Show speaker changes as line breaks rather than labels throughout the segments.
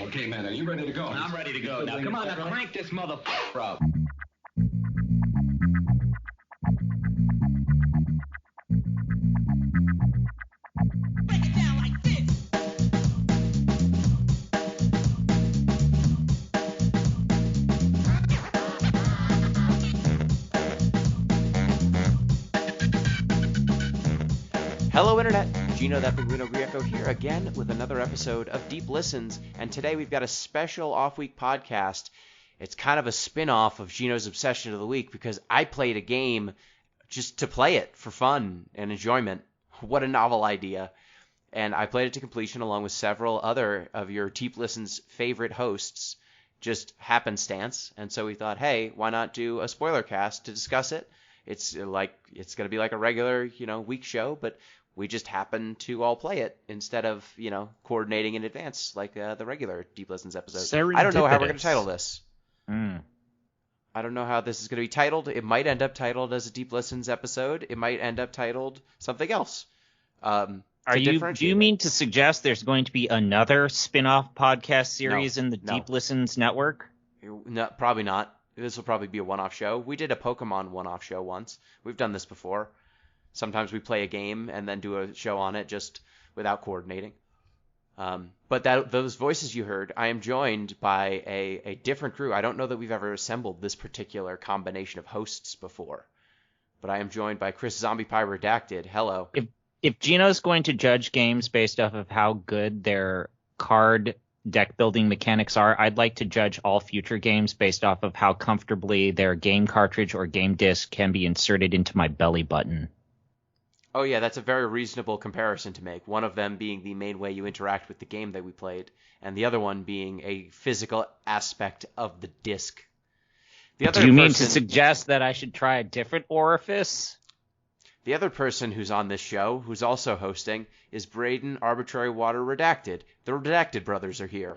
Okay, man, are you ready to go?
I'm ready to go. Now, come on, now crank this motherfucker up.
Break it down like this.
Hello, Internet. Gino, that Pinguino Grieco here again with another episode of Deep Listens, and today we've got a special off-week podcast. It's kind of a spin-off of Gino's Obsession of the Week because I played a game just to play it for fun and enjoyment. What a novel idea. And I played it to completion along with several other of your Deep Listens favorite hosts, just happenstance. And so we thought, hey, why not do a spoiler cast to discuss it? It's going to be like a regular, week show, but we just happen to all play it instead of, coordinating in advance like the regular Deep Listens episode. I don't know how we're going to title this. I don't know how this is going to be titled. It might end up titled as a Deep Listens episode. It might end up titled something else.
Do you mean to suggest there's going to be another spin-off podcast series in the Deep Listens network?
No, probably not. This will probably be a one-off show. We did a Pokemon one-off show once. We've done this before. Sometimes we play a game and then do a show on it just without coordinating. But those voices you heard, I am joined by a different crew. I don't know that we've ever assembled this particular combination of hosts before. But I am joined by Chris ZombiePie Redacted. Hello.
If Gino's going to judge games based off of how good their card deck building mechanics are, I'd like to judge all future games based off of how comfortably their game cartridge or game disc can be inserted into my belly button.
Oh yeah, that's a very reasonable comparison to make. One of them being the main way you interact with the game that we played, and the other one being a physical aspect of the disc.
Do you mean to suggest that I should try a different orifice?
The other person who's on this show, who's also hosting, is Braden, ArbitraryWater, Redacted. The Redacted brothers are here.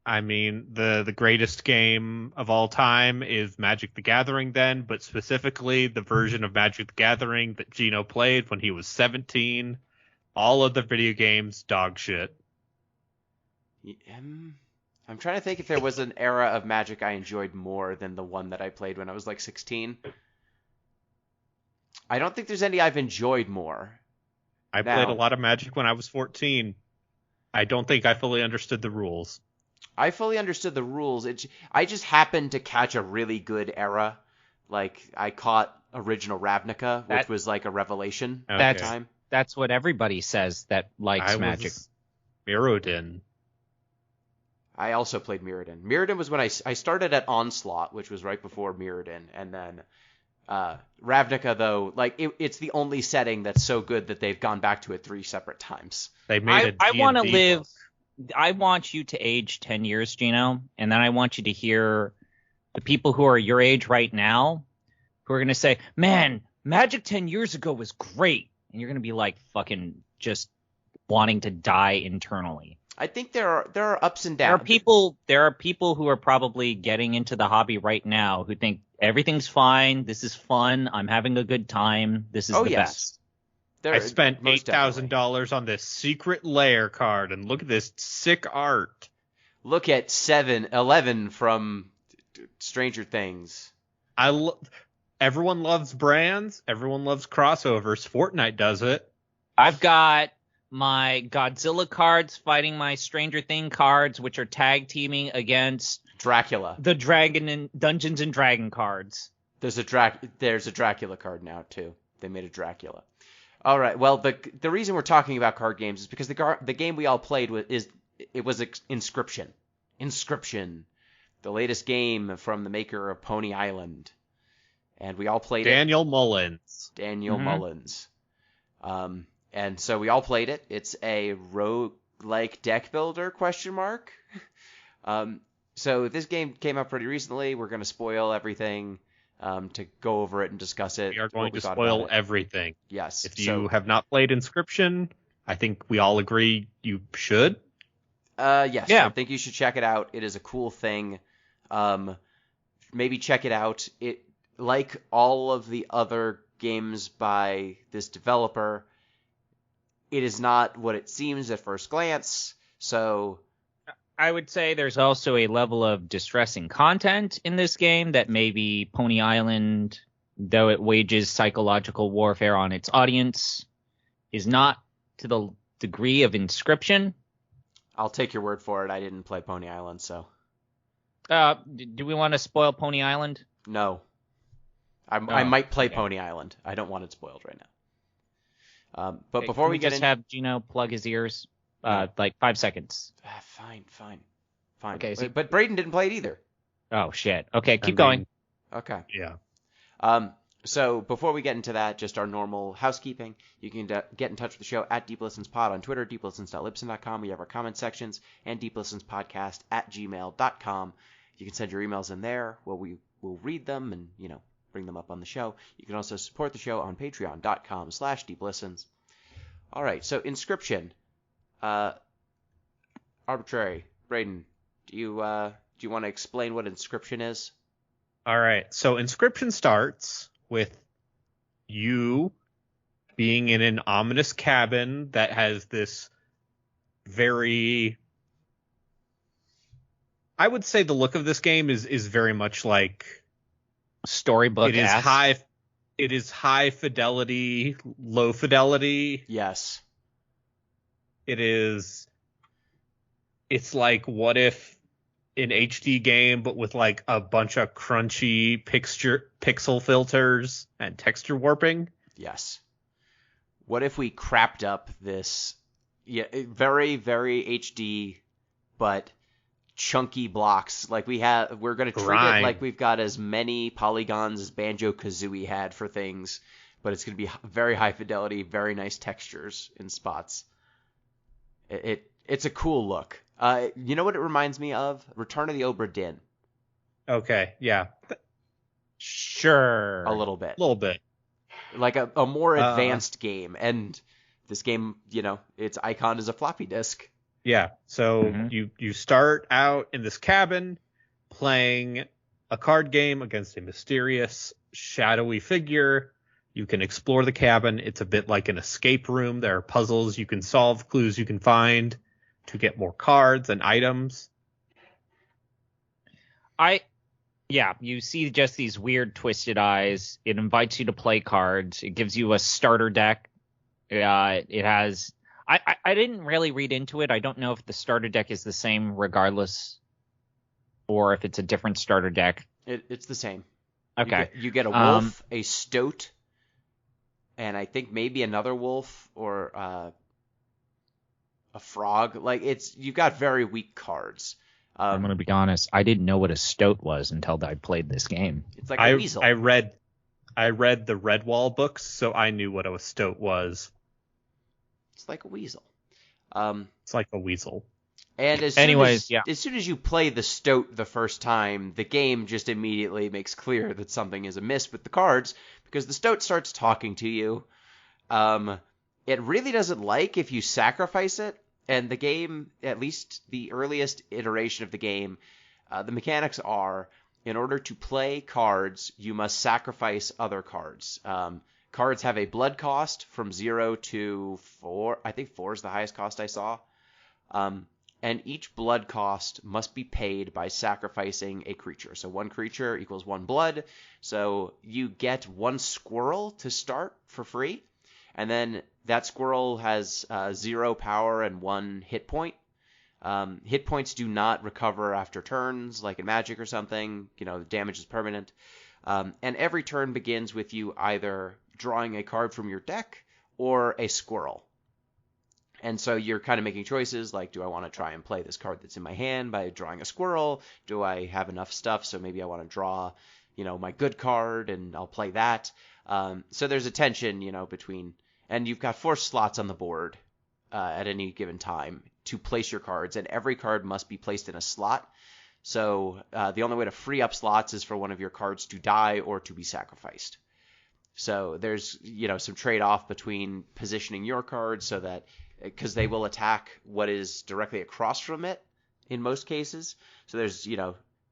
I mean, the greatest game of all time is Magic the Gathering then, but specifically the version of Magic the Gathering that Gino played when he was 17. All of the video games, dog shit.
I'm trying to think if there was an era of Magic I enjoyed more than the one that I played when I was like 16. I don't think there's any I've enjoyed more.
I played a lot of Magic when I was 14. I don't think I fully understood the rules.
I fully understood the rules. I just happened to catch a really good era. Like, I caught original Ravnica, which was like a revelation at the time.
That's what everybody says that likes Magic.
Mirrodin.
I also played Mirrodin. Mirrodin was when I started at Onslaught, which was right before Mirrodin, and then Ravnica, though, like it's the only setting that's so good that they've gone back to it 3 separate times.
They made
I want to live. I want you to age 10 years, Gino, and then I want you to hear the people who are your age right now who are going to say, man, Magic 10 years ago was great. And you're going to be like fucking just wanting to die internally.
I think there are ups and downs.
There are people who are probably getting into the hobby right now who think everything's fine. This is fun. I'm having a good time. This is the best.
I spent $8,000 on this secret lair card, and look at this sick art.
Look at 11 from Stranger Things.
Everyone loves brands. Everyone loves crossovers. Fortnite does it.
I've got my Godzilla cards fighting my Stranger Thing cards, which are tag teaming against
Dracula.
The Dragon and Dungeons and Dragon cards.
There's a Dracula card now too. They made a Dracula. All right. Well, the reason we're talking about card games is because the game we all played was Inscryption. Inscryption, the latest game from the maker of Pony Island, and we all played
Daniel Mullins.
And so we all played it. It's a roguelike deck builder ? So this game came out pretty recently. We're going to spoil everything to go over it and discuss it.
We are going to spoil everything.
Yes.
If you have not played Inscryption, I think we all agree you should.
Yes.
Yeah.
I think you should check it out. It is a cool thing. Maybe check it out. It, like all of the other games by this developer, it is not what it seems at first glance. So
I would say there's also a level of distressing content in this game that maybe Pony Island, though it wages psychological warfare on its audience, is not to the degree of Inscryption.
I'll take your word for it. I didn't play Pony Island, so.
Do we want to spoil Pony Island?
No. I might play Pony Island. I don't want it spoiled right now. But before we get
just have Gino plug his ears, like 5 seconds.
Fine.
Okay,
But Braden didn't play it either.
Oh shit. Okay, keep going.
Okay.
Yeah.
So before we get into that, just our normal housekeeping, you can get in touch with the show at DeepListensPod on Twitter, deeplistens.libsyn.com. We have our comment sections, and deeplistenspodcast@gmail.com. You can send your emails in there. We will read them and, bring them up on the show. You can also support the show on patreon.com/deeplistens. All right, so Inscryption. Arbitrary. Braden, do you want to explain what Inscryption is?
All right. So Inscryption starts with you being in an ominous cabin that has this very... I would say the look of this game is very much like...
Storybook.
It is high fidelity, low fidelity.
Yes.
It's like, what if an HD game, but with like a bunch of crunchy pixel filters and texture warping?
Yes. What if we crapped up this very, very HD, but chunky blocks? Like we're going to treat it like we've got as many polygons as Banjo-Kazooie had for things, but it's going to be very high fidelity, very nice textures in spots. It's a cool look. You know what it reminds me of? Return of the Obra Dinn.
Okay, yeah.
Sure.
A little bit. Like a more advanced game. And this game, its icon is a floppy disk.
Yeah, so you start out in this cabin playing a card game against a mysterious, shadowy figure. You can explore the cabin. It's a bit like an escape room. There are puzzles you can solve, clues you can find to get more cards and items.
You see just these weird twisted eyes. It invites you to play cards. It gives you a starter deck. It has... I didn't really read into it. I don't know if the starter deck is the same regardless, or if it's a different starter deck.
It's the same.
Okay.
You get a wolf, a stoat, and I think maybe another wolf or a frog. Like you've got very weak cards.
I'm gonna be honest. I didn't know what a stoat was until I played this game.
It's like a weasel.
I read the Redwall books, so I knew what a stoat was.
It's like a weasel.
It's like a weasel.
And as soon as you play the stoat the first time, the game just immediately makes clear that something is amiss with the cards, because the stoat starts talking to you. It really doesn't like if you sacrifice it, and the game, at least the earliest iteration of the game, the mechanics are, in order to play cards, you must sacrifice other cards. Cards have a blood cost from 0 to 4. I think 4 is the highest cost I saw. And each blood cost must be paid by sacrificing a creature. So one creature equals 1 blood. So you get 1 squirrel to start for free. And then that squirrel has 0 power and 1 hit point. Hit points do not recover after turns, like in Magic or something. The damage is permanent. And every turn begins with you either drawing a card from your deck or a squirrel. And so you're kind of making choices like, do I want to try and play this card that's in my hand by drawing a squirrel? Do I have enough stuff? So maybe I want to draw, my good card and I'll play that. So there's a tension, between, and you've got 4 slots on the board at any given time to place your cards, and every card must be placed in a slot. So the only way to free up slots is for one of your cards to die or to be sacrificed. So there's, some trade-off between positioning your cards so that, because they will attack what is directly across from it in most cases. So there's,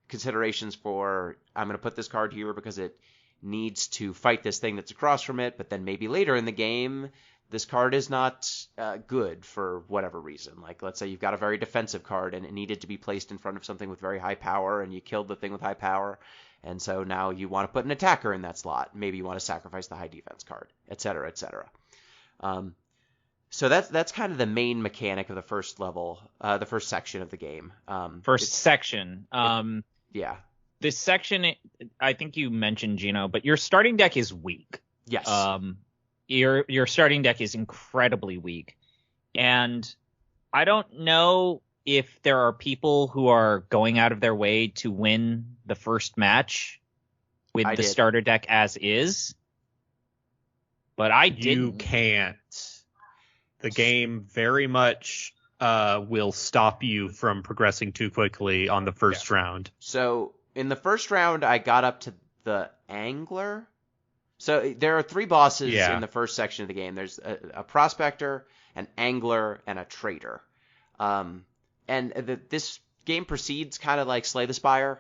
considerations for, I'm going to put this card here because it needs to fight this thing that's across from it, but then maybe later in the game, this card is not good for whatever reason. Like, let's say you've got a very defensive card and it needed to be placed in front of something with very high power, and you killed the thing with high power, and so now you want to put an attacker in that slot. Maybe you want to sacrifice the high defense card, etc., etc. So that's kind of the main mechanic of the first level, the first section of the game.
Section.
Yeah.
This section, I think you mentioned, Gino, but your starting deck is weak.
Yes.
Your starting deck is incredibly weak, and I don't know if there are people who are going out of their way to win the first match with the starter deck as is, but I didn't.
You can't. The game very much will stop you from progressing too quickly on the first round.
So in the first round, I got up to the Angler. So there are 3 bosses in the first section of the game. There's a Prospector, an Angler, and a Trader. This game proceeds kind of like Slay the Spire.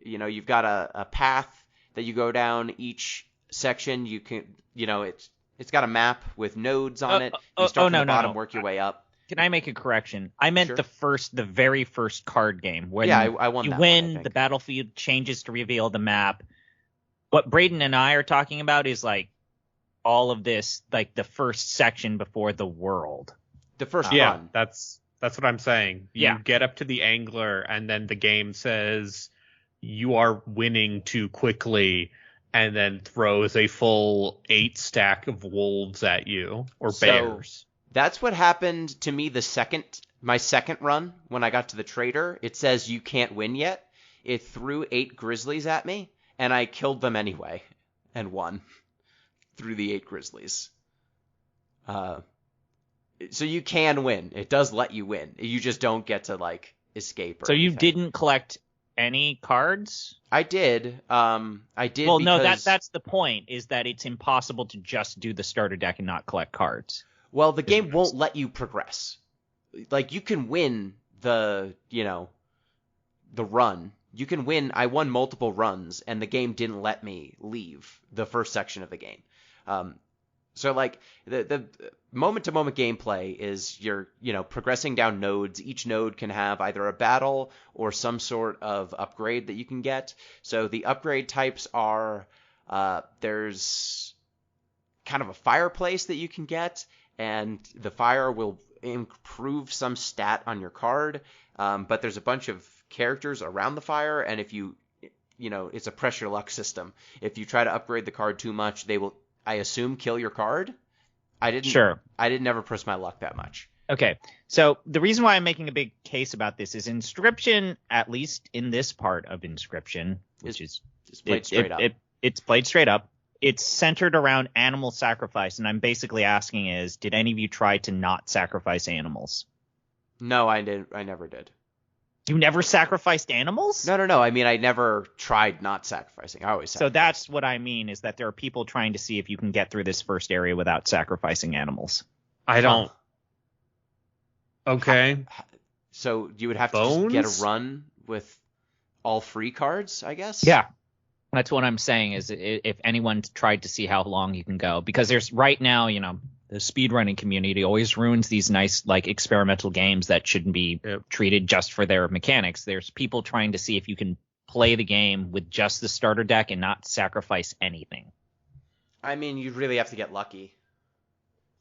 You know, you've got a path that you go down each section. You can, you know, it's got a map with nodes on it. You start from the bottom, work your way up.
Can I make a correction? I meant the very first card game where
I won
you
that
win,
one,
the battlefield changes to reveal the map. What Braden and I are talking about is like all of this, like the first section before the world.
The first run.
That's what I'm saying. You get up to the Angler, and then the game says you are winning too quickly, and then throws a full 8 stack of wolves at you, or bears.
That's what happened to me my second run when I got to the Trader. It says you can't win yet. It threw 8 grizzlies at me, and I killed them anyway and won through the 8 grizzlies. So you can win. It does let you win. You just don't get to like escape.
So you didn't collect any cards?
I did. I did.
Well, no, that's the point, is that it's impossible to just do the starter deck and not collect cards.
Well, the game won't let you progress. Like, you can win the run. You can win. I won multiple runs, and the game didn't let me leave the first section of the game. So, like, the moment-to-moment gameplay is you're, progressing down nodes. Each node can have either a battle or some sort of upgrade that you can get. So the upgrade types are, there's kind of a fireplace that you can get, and the fire will improve some stat on your card. But there's a bunch of characters around the fire, and if it's a pressure luck system. If you try to upgrade the card too much, they will, I assume, kill your card. I didn't ever press my luck that much.
Okay, so the reason why I'm making a big case about this is Inscryption, at least in this part of Inscryption, which is
played straight up.
It's played straight up. It's centered around animal sacrifice, and I'm basically asking is, did any of you try to not sacrifice animals?
No, I never did.
You never sacrificed animals?
No. I mean, I never tried not sacrificing. I always sacrificed.
So that's what I mean, is that there are people trying to see if you can get through this first area without sacrificing animals.
I don't. Okay.
So you would have to just get a run with all free cards, I guess?
Yeah. That's what I'm saying, is if anyone tried to see how long you can go. Because there's right now, the speedrunning community always ruins these nice, like, experimental games that shouldn't be treated just for their mechanics. There's people trying to see if you can play the game with just the starter deck and not sacrifice anything.
I mean, you really have to get lucky.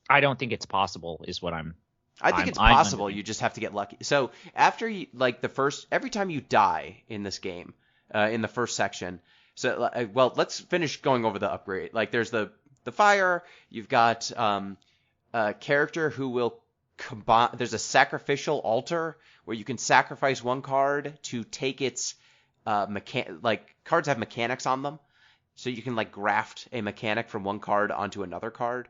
I don't think it's possible, is what
I think it's possible. You just have to get lucky. So after you, like, every time you die in this game, in the first section. So, well, let's finish going over the upgrade. Like, there's the fire. You've got a character who will combine. There's a Sacrificial Altar where you can sacrifice one card to take its cards have mechanics on them, so you can, like, graft a mechanic from one card onto another card.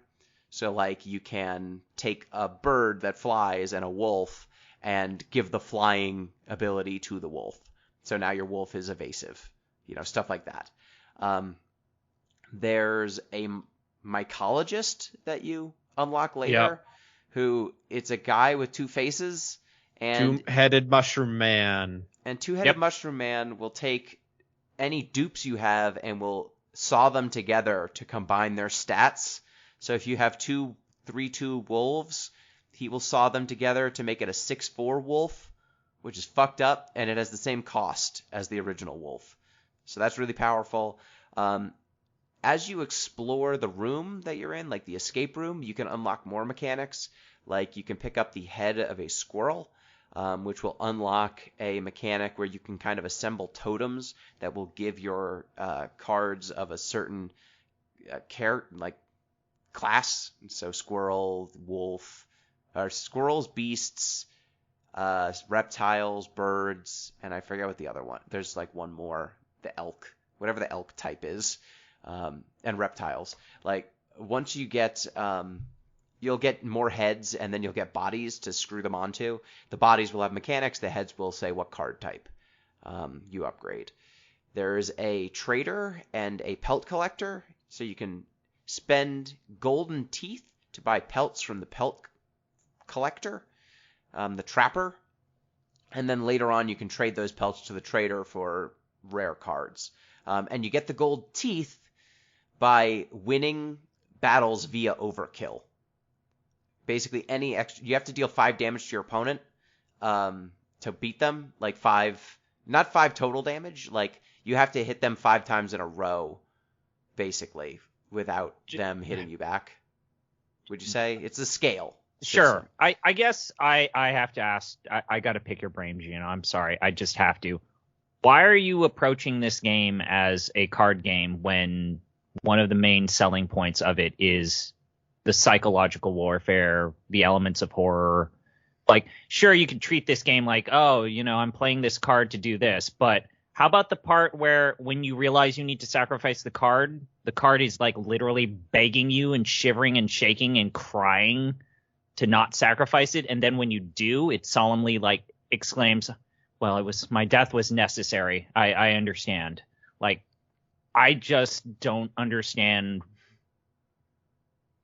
So, like, you can take a bird that flies and a wolf and give the flying ability to the wolf. So now your wolf is evasive. Stuff like that. There's a mycologist that you unlock later, who it's a guy with 2 faces and
two-headed mushroom man.
And two-headed mushroom man will take any dupes you have and will saw them together to combine their stats. So if you have 2 3/2 wolves, he will saw them together to make it a 6/4 wolf, which is fucked up, and it has the same cost as the original wolf. So that's really powerful. As you explore the room that you're in, like the escape room, you can unlock more mechanics. Like you can pick up the head of a squirrel, which will unlock a mechanic where you can kind of assemble totems that will give your cards of a certain class. So squirrel, wolf, or squirrels, beasts, reptiles, birds, and I forget what the other one. There's like one more, the elk, whatever the elk type is, and reptiles. Like once you get, you'll get more heads, and then you'll get bodies to screw them onto. The bodies will have mechanics. The heads will say what card type you upgrade. There's a trader and a pelt collector, so you can spend golden teeth to buy pelts from the pelt collector, the trapper, and then later on you can trade those pelts to the trader for rare cards. And you get the gold teeth by winning battles via overkill. Basically, you have to deal 5 damage to your opponent to beat them, like 5, not 5 total damage, like you have to hit them 5 times in a row, basically, without them hitting you back. Would you say? It's a scale.
Sure. I guess I have to ask, I got to pick your brain, Gino. I'm sorry. I just have to. Why are you approaching this game as a card game when one of the main selling points of it is the psychological warfare, the elements of horror? Like, sure, you could treat this game like, oh, I'm playing this card to do this, but how about the part where when you realize you need to sacrifice the card is like literally begging you and shivering and shaking and crying to not sacrifice it, and then when you do, it solemnly like exclaims, well, my death was necessary. I understand. Like, I just don't understand.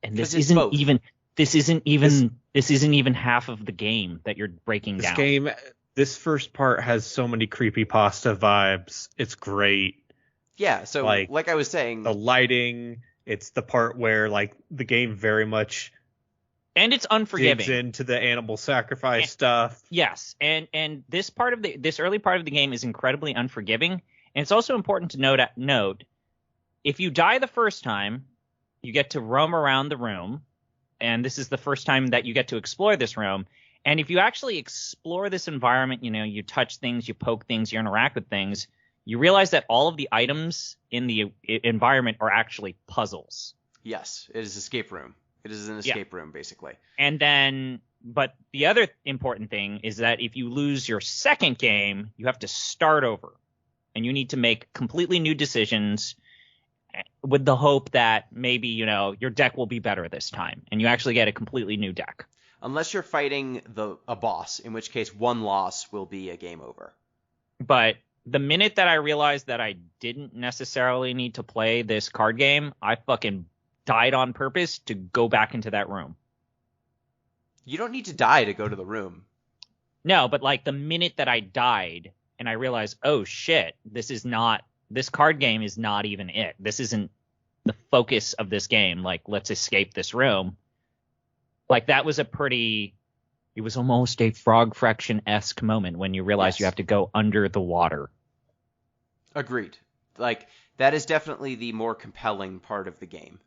And this isn't even half of the game that you're breaking down.
This first part has so many creepypasta vibes. It's great.
Yeah, so like I was saying,
the lighting, it's the part where like the game very much
and it's unforgiving.
Digs into the animal sacrifice stuff.
Yes, and this early part of the game is incredibly unforgiving, and it's also important to note if you die the first time, you get to roam around the room, and this is the first time that you get to explore this room. And if you actually explore this environment, you touch things, you poke things, you interact with things, you realize that all of the items in the environment are actually puzzles.
Yes, it is escape room. It is an escape room, basically.
And then, but the other important thing is that if you lose your second game, you have to start over. And you need to make completely new decisions with the hope that maybe, your deck will be better this time. And you actually get a completely new deck.
Unless you're fighting a boss, in which case one loss will be a game over.
But the minute that I realized that I didn't necessarily need to play this card game, I fucking died on purpose to go back into that room.
You don't need to die to go to the room.
No, but like the minute that I died and I realized, oh shit, this card game is not even it. This isn't the focus of this game. Like, let's escape this room. Like, that was it was almost a Frog Fraction-esque moment when you realize you have to go under the water. Agreed.
Like, that is definitely the more compelling part of the game.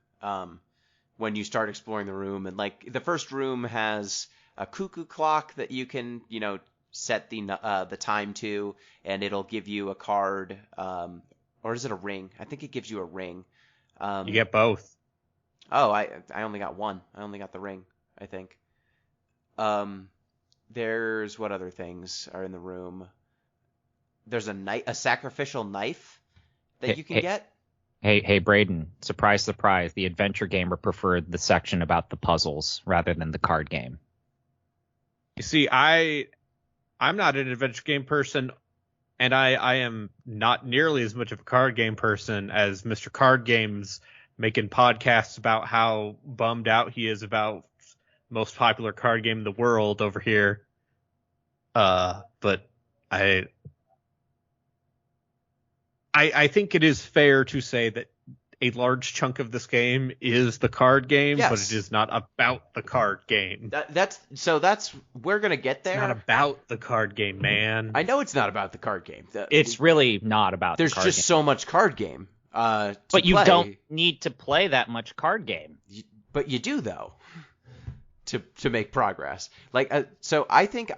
When you start exploring the room, and like the first room has a cuckoo clock that you can, set the time to, and it'll give you a card, or is it a ring? I think it gives you a ring.
You get both.
Oh, I only got one. I only got the ring, I think. There's what other things are in the room? There's a sacrificial knife that you can get.
Hey, Braden, surprise, surprise. The adventure gamer preferred the section about the puzzles rather than the card game.
You see, I'm not an adventure game person, and I am not nearly as much of a card game person as Mr. Card Games, making podcasts about how bummed out he is about most popular card game in the world over here. But I think it is fair to say that a large chunk of this game is the card game,
Yes.
but it is not about the card game.
We're gonna get there.
It's not about the card game, man.
I know it's not about the card game.
It's really not about
There's
the card
just
game.
so much card game.
But you don't need to play that much card game.
But you do though. To make progress. So I think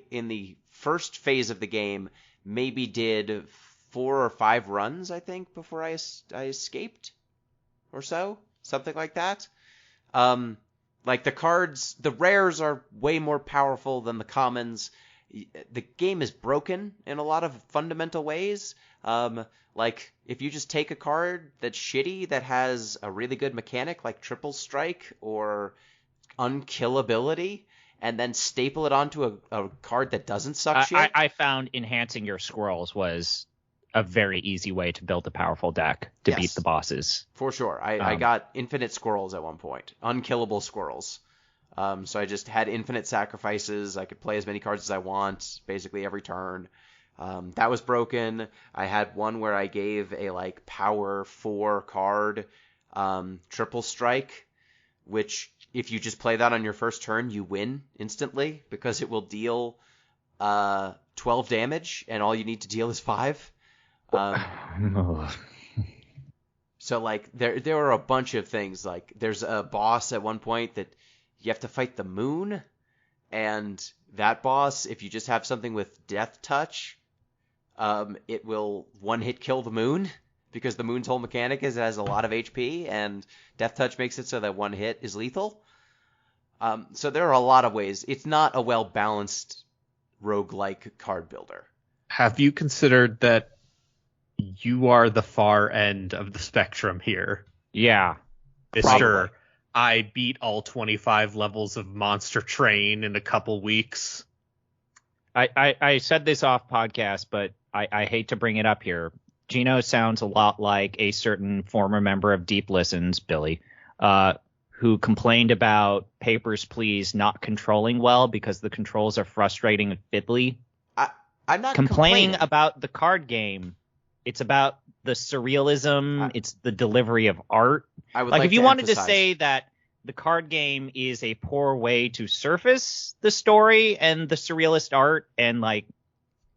in the first phase of the game maybe did 4 or 5 runs, I think, before I escaped or so, something like that. Like the cards, the rares are way more powerful than the commons. The game is broken in a lot of fundamental ways. Like if you just take a card that's shitty that has a really good mechanic like triple strike or unkillability and then staple it onto a card that doesn't suck shit.
I found enhancing your squirrels was a very easy way to build a powerful deck to beat the bosses.
For sure. I got infinite squirrels at one point. Unkillable squirrels. So I just had infinite sacrifices. I could play as many cards as I want, basically every turn. That was broken. I had one where I gave a power 4 card triple strike, which if you just play that on your first turn, you win instantly because it will deal 12 damage and all you need to deal is 5. So there are a bunch of things. Like there's a boss at one point that you have to fight the moon, and that boss, if you just have something with death touch, it will one-hit kill the moon because the moon's whole mechanic is it has a lot of HP, and death touch makes it so that one hit is lethal. So there are a lot of ways. It's not a well-balanced roguelike card builder.
Have you considered that you are the far end of the spectrum here?
Yeah.
Mr. I beat all 25 levels of Monster Train in a couple weeks.
I said this off podcast, but I hate to bring it up here. Gino sounds a lot like a certain former member of Deep Listens, Billy, who complained about Papers, Please not controlling well because the controls are frustrating and fiddly.
I'm not
complaining about the card game. It's about the surrealism. It's the delivery of art.
I would like
if you
to
wanted
emphasize.
to say that the card game is a poor way to surface the story and the surrealist art and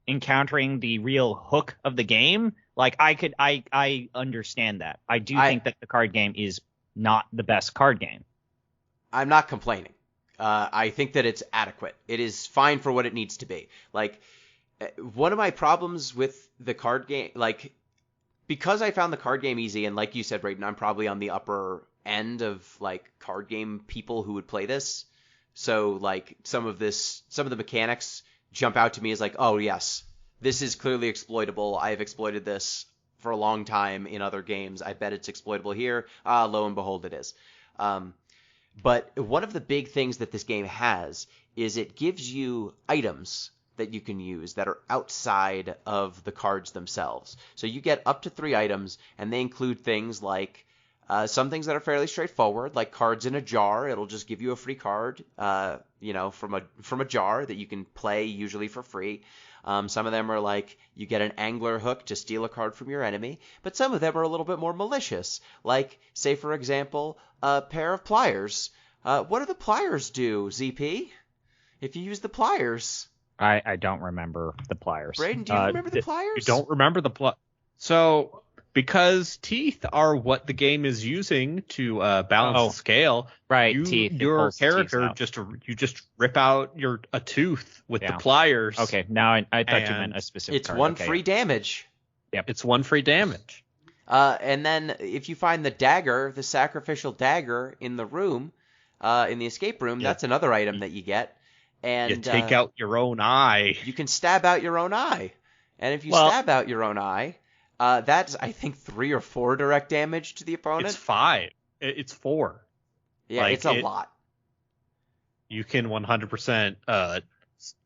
encountering the real hook of the game, I understand that. I think that the card game is not the best card game.
I'm not complaining. I think that it's adequate. It is fine for what it needs to be. One of my problems with the card game, because I found the card game easy, and like you said, Braden, I'm probably on the upper end of card game people who would play this. So some of the mechanics jump out to me as oh yes, this is clearly exploitable. I have exploited this for a long time in other games. I bet it's exploitable here. Lo and behold, it is. But one of the big things that this game has is it gives you items that you can use that are outside of the cards themselves. So you get up to 3 items, and they include things like some things that are fairly straightforward, like cards in a jar. It'll just give you a free card, from a jar that you can play usually for free. Some of them are you get an angler hook to steal a card from your enemy, but some of them are a little bit more malicious. Say for example, a pair of pliers. What do the pliers do, ZP? If you use the pliers.
I don't remember the pliers.
Braden, do you remember the pliers?
You don't remember the So, because teeth are what the game is using to balance the scale,
right?
Your character just rip out a tooth with the pliers.
Okay, now I thought you meant a specific.
It's
card.
one free damage.
Yep,
it's 1 free damage.
And then if you find the dagger, the sacrificial dagger in the room, in the escape room, that's another item that you get. And
you take out your own eye.
You can stab out your own eye. And if you stab out your own eye, that's, I think, 3 or 4 direct damage to the opponent.
It's 5. It's 4.
Yeah, it's a lot.
You can 100%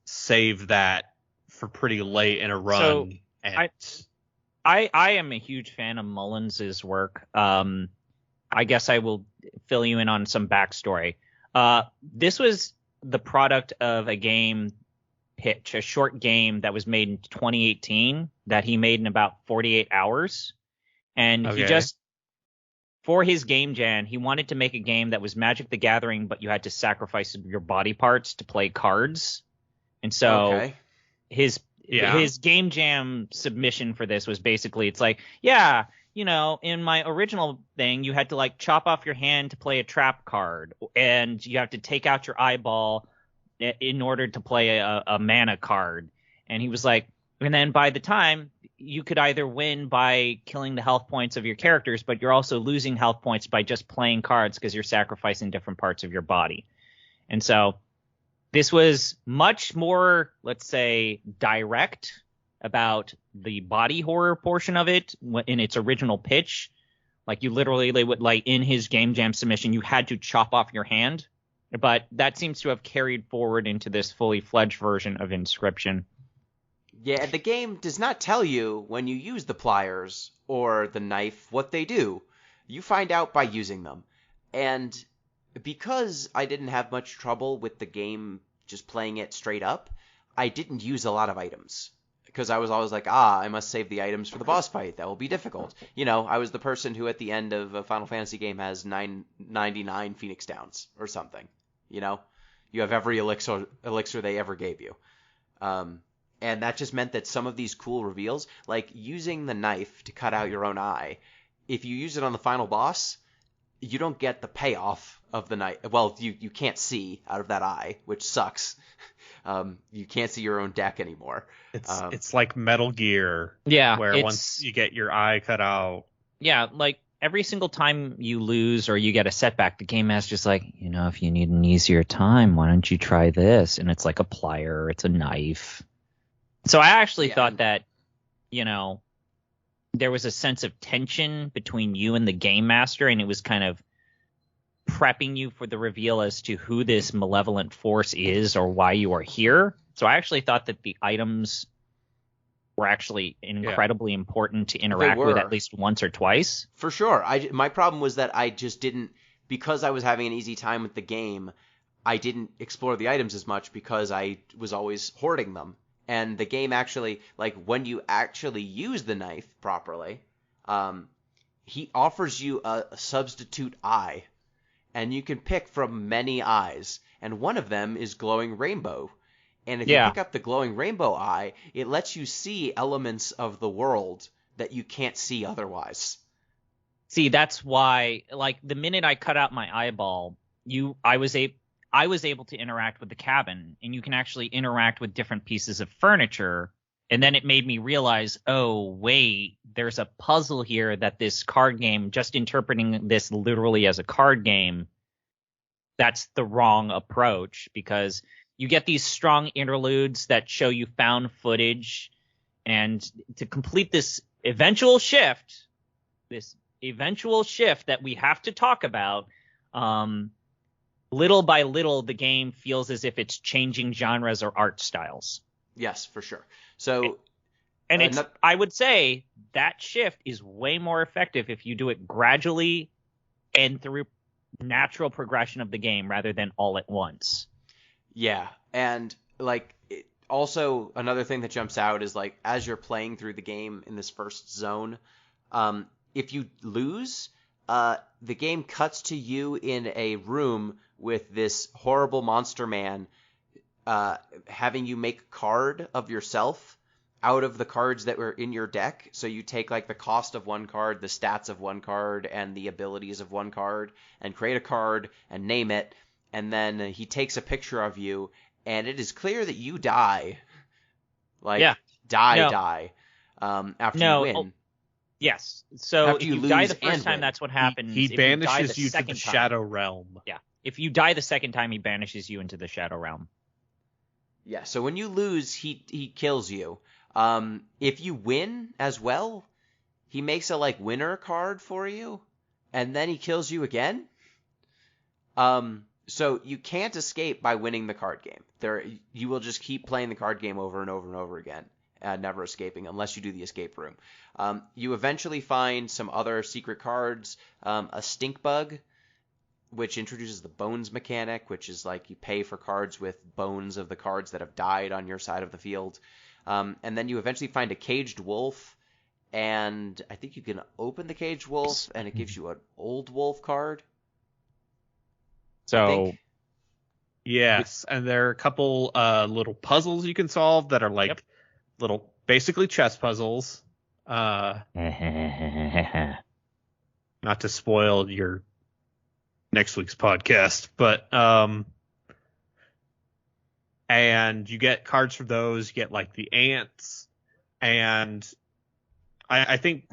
save that for pretty late in a run.
So I am a huge fan of Mullins' work. I guess I will fill you in on some backstory. This was the product of a game pitch, a short game that was made in 2018 that he made in about 48 hours. And he just for his game jam, he wanted to make a game that was Magic the Gathering, but you had to sacrifice your body parts to play cards. And so his game jam submission for this was basically, it's like, yeah, you know, in my original thing, you had to like chop off your hand to play a trap card, and you have to take out your eyeball in order to play a mana card. And he was like, and then by the time you could either win by killing the health points of your characters, but you're also losing health points by just playing cards because you're sacrificing different parts of your body. And so this was much more, let's say, direct about the body horror portion of it in its original pitch. Like you literally, they would like in his game jam submission, you had to chop off your hand. But that seems to have carried forward into this fully fledged version of Inscryption.
Yeah, the game does not tell you when you use the pliers or the knife what they do. You find out by using them. And because I didn't have much trouble with the game just playing it straight up, I didn't use a lot of items. Because I was always like, I must save the items for the boss fight. That will be difficult. You know, I was the person who at the end of a Final Fantasy game has 999 Phoenix Downs or something. You know? You have every elixir they ever gave you. And that just meant that some of these cool reveals, like using the knife to cut out your own eye, if you use it on the final boss, you don't get the payoff of the knife. Well, you can't see out of that eye, which sucks. You can't see your own deck anymore.
It's like Metal Gear.
Yeah.
Where once you get your eye cut out.
Yeah, like every single time you lose or you get a setback, the game master's like, you know, if you need an easier time, why don't you try this? And it's like a plier, it's a knife. So I actually thought that, you know, there was a sense of tension between you and the game master, and it was kind of prepping you for the reveal as to who this malevolent force is or why you are here. So I actually thought that the items were actually incredibly important to interact with at least once or twice.
For sure. My problem was that I just didn't, because I was having an easy time with the game, I didn't explore the items as much because I was always hoarding them. And the game actually, like, when you actually use the knife properly, he offers you a substitute eye. And you can pick from many eyes. And one of them is glowing rainbow. And if you pick up the glowing rainbow eye, it lets you see elements of the world that you can't see otherwise.
See, that's why, like, the minute I cut out my eyeball, I was able to interact with the cabin, and you can actually interact with different pieces of furniture. And then it made me realize, oh, wait, there's a puzzle here that this card game, just interpreting this literally as a card game, that's the wrong approach, because you get these strong interludes that show you found footage. And to complete this eventual shift that we have to talk about, little by little, the game feels as if it's changing genres or art styles.
Yes, for sure. So,
and I would say that shift is way more effective if you do it gradually and through natural progression of the game rather than all at once.
Yeah, and like also another thing that jumps out is like as you're playing through the game in this first zone, if you lose, the game cuts to you in a room with this horrible monster man having you make a card of yourself out of the cards that were in your deck. So you take like the cost of one card, the stats of one card, and the abilities of one card, and create a card and name it. And then he takes a picture of you, and it is clear that you die. Like, die after you win.
Oh, yes. So if you die the first time, that's what happens.
He banishes you to the Shadow Realm.
Yeah. If you die the second time, he banishes you into the Shadow Realm.
Yeah, so when you lose, he kills you. If you win as well, he makes a, like, winner card for you, and then he kills you again. So you can't escape by winning the card game. You will just keep playing the card game over and over and over again, never escaping unless you do the escape room. You eventually find some other secret cards, a stink bug, which introduces the bones mechanic, which is like you pay for cards with bones of the cards that have died on your side of the field. And then you eventually find a caged wolf and I think you can open the Caged Wolf, and it gives you an Old Wolf card. I
So
think.
Yes, and there are a couple little puzzles you can solve that are like little, basically chess puzzles. Not to spoil your next week's podcast, but and you get cards for those. You get like the ants, and I think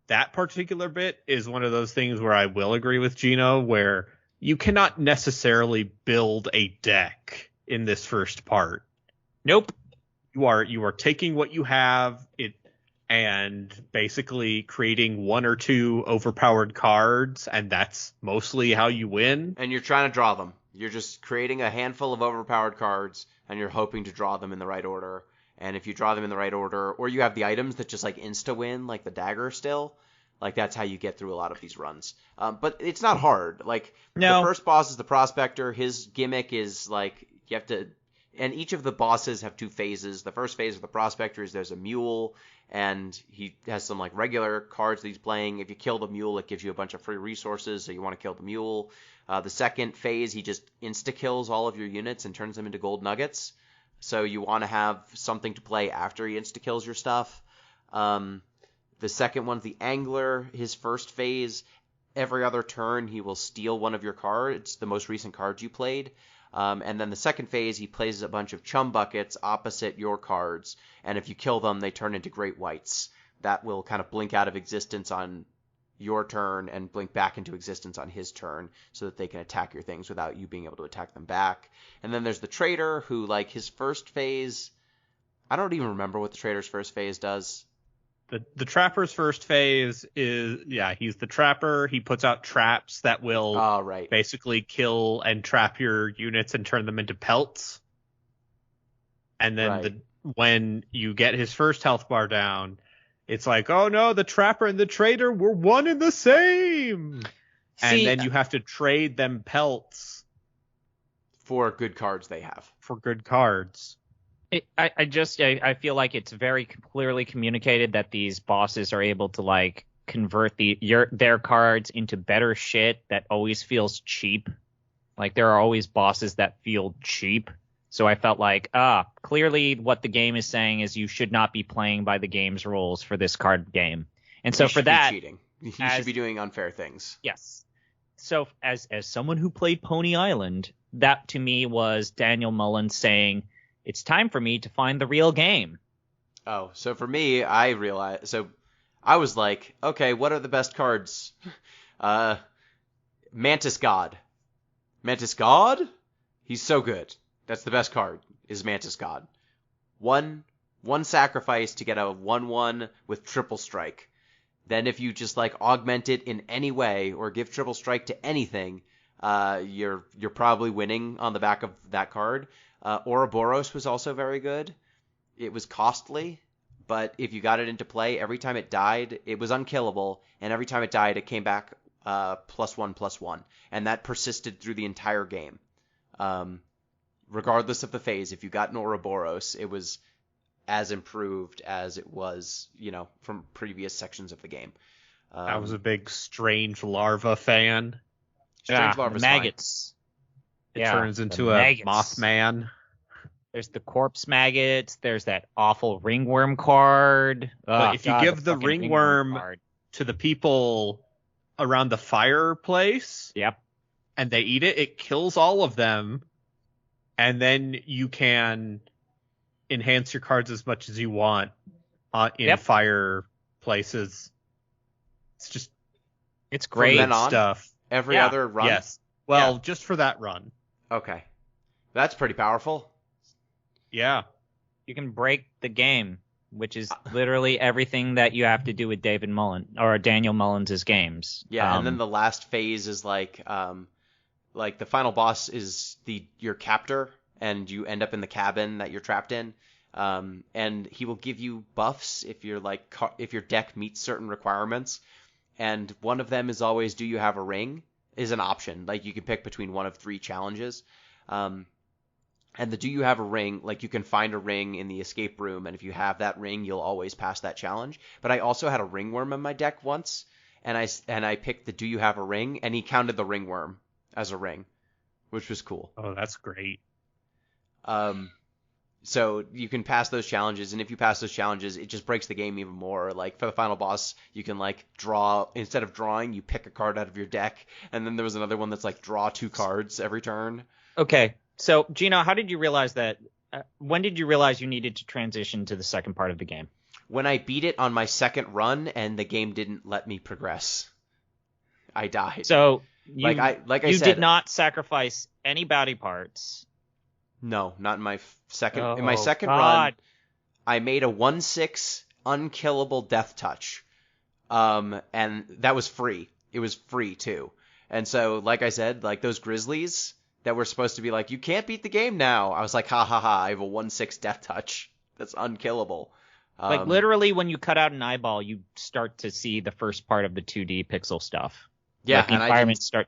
that particular bit is one of those things where I will agree with Gino, where you cannot necessarily build a deck in this first part.
nope.
You are taking what you have and basically creating one or two overpowered cards, and that's mostly how you win.
And you're trying to draw them. You're just creating a handful of overpowered cards, and you're hoping to draw them in the right order. And if you draw them in the right order, or you have the items that just like insta-win, like the dagger still, like that's how you get through a lot of these runs. But it's not hard. Like,
No.
the first boss is the Prospector. His gimmick is like you have to... And each of the bosses have two phases. The first phase of the Prospector is there's a mule, and he has some like regular cards that he's playing. If you kill the mule, it gives you a bunch of free resources, so you want to kill the mule. The second phase, he just insta-kills all of your units and turns them into gold nuggets. So you want to have something to play after he insta-kills your stuff. The second one's the Angler. His first phase, every other turn, he will steal one of your cards, the most recent cards you played. And then the second phase, he plays a bunch of chum buckets opposite your cards, and if you kill them, they turn into great whites. That will kind of blink out of existence on your turn and blink back into existence on his turn, so that they can attack your things without you being able to attack them back. And then there's the Trader, who, like, his first phase... I don't even remember what the Trader's first phase does.
The Trapper's first phase is, he's the Trapper. He puts out traps that will
Right.
basically kill and trap your units and turn them into pelts. And then
Right.
when you get his first health bar down, it's like, oh no, the Trapper and the Trader were one and the same. And
See,
then you have to trade them pelts
For good cards they have.
for good cards.
I feel like it's very clearly communicated that these bosses are able to like convert their cards into better shit that always feels cheap. Like there are always bosses that feel cheap. So I felt like, clearly what the game is saying is you should not be playing by the game's rules for this card game. And so
You
for
should be
that,
cheating. You should be doing unfair things.
yes. So as someone who played Pony Island, that to me was Daniel Mullins saying, it's time for me to find the real game.
Oh, so for me, I realized... So I was like, okay, what are the best cards? Mantis God. Mantis God? He's so good. That's the best card, is Mantis God. One sacrifice to get a 1/1 with triple strike. Then if you just like augment it in any way or give triple strike to anything, you're probably winning on the back of that card. Ouroboros was also very good. It was costly, but if you got it into play, every time it died, it was unkillable, and every time it died, it came back +1/+1, and that persisted through the entire game. Regardless of the phase, if you got an Ouroboros, it was as improved as it was, from previous sections of the game.
I was a big Strange Larva fan.
Strange Larva's fine.
maggots.
It turns into
the
a
maggots.
Mothman.
There's the corpse maggots. There's that awful ringworm card.
But if you give the
fucking
ringworm
card.
to the people around the fireplace,
Yep.
and they eat it, it kills all of them, and then you can enhance your cards as much as you want in fireplaces. It's just
It's great.
then on?
stuff.
Every other run?
Yes. Well, just for that run.
Okay. That's pretty powerful.
Yeah.
You can break the game, which is literally everything that you have to do with David Mullen or Daniel Mullins' games.
Yeah, and then the last phase is like the final boss is your captor, and you end up in the cabin that you're trapped in. And he will give you buffs if if your deck meets certain requirements. And one of them is always, do you have a ring? Is an option. Like you can pick between one of 3 challenges. And the do you have a ring, like you can find a ring in the escape room, and if you have that ring, you'll always pass that challenge. But I also had a ringworm in my deck once, and I picked the do you have a ring, and he counted the ringworm as a ring, which was cool.
Oh, that's great.
So you can pass those challenges, and if you pass those challenges, it just breaks the game even more. Like for the final boss, you can like draw, instead of drawing, you pick a card out of your deck, and then there was another one that's like draw 2 cards every turn.
Okay. So, Gino, how did you realize that? When did you realize you needed to transition to the second part of the game?
When I beat it on my second run, and the game didn't let me progress, I died.
So,
you
said, did not sacrifice any body parts.
No, not in my second.
Oh,
in my second
God.
run, I made a 1/6 unkillable death touch, and that was free. It was free too. And so, like I said, like those grizzlies that were supposed to be like, you can't beat the game now. I was like, ha ha ha, I have a 1/6 death touch. That's unkillable.
Like literally when you cut out an eyeball, you start to see the first part of the 2D pixel stuff.
Yeah,
like the
and
environments start.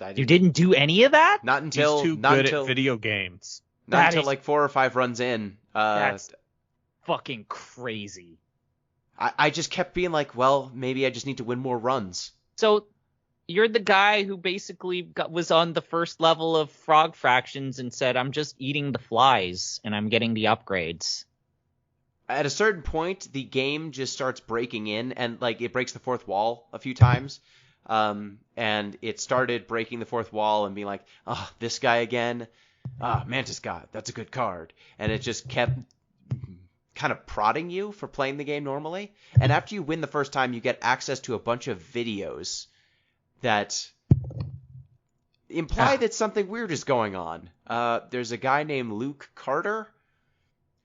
I
You didn't do any of that?
Not until
He's too
not
good
until
at video games.
not
That
until
is-
like 4 or 5 runs in.
That's fucking crazy.
I just kept being like, well, maybe I just need to win more runs.
So you're the guy who basically was on the first level of Frog Fractions and said, I'm just eating the flies and I'm getting the upgrades.
At a certain point, the game just starts breaking in, and like it breaks the fourth wall a few times. And it started breaking the fourth wall and being like, oh, this guy again. Mantis God, that's a good card. And it just kept kind of prodding you for playing the game normally. And after you win the first time, you get access to a bunch of videos that imply that something weird is going on. There's a guy named Luke Carter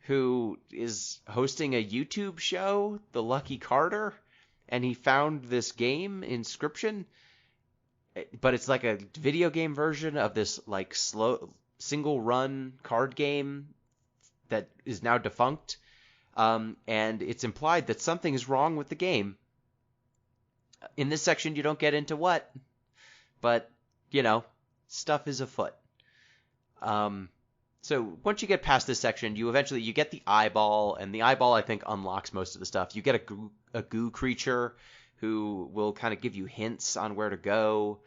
who is hosting a YouTube show, The Lucky Carter, and he found this game, Inscryption, but it's like a video game version of this like slow single run card game that is now defunct. And it's implied that something is wrong with the game. In this section, you don't get into what, but, you know, stuff is afoot. So once you get past this section, you get the eyeball, and the eyeball, I think, unlocks most of the stuff. You get a goo creature who will kind of give you hints on where to go.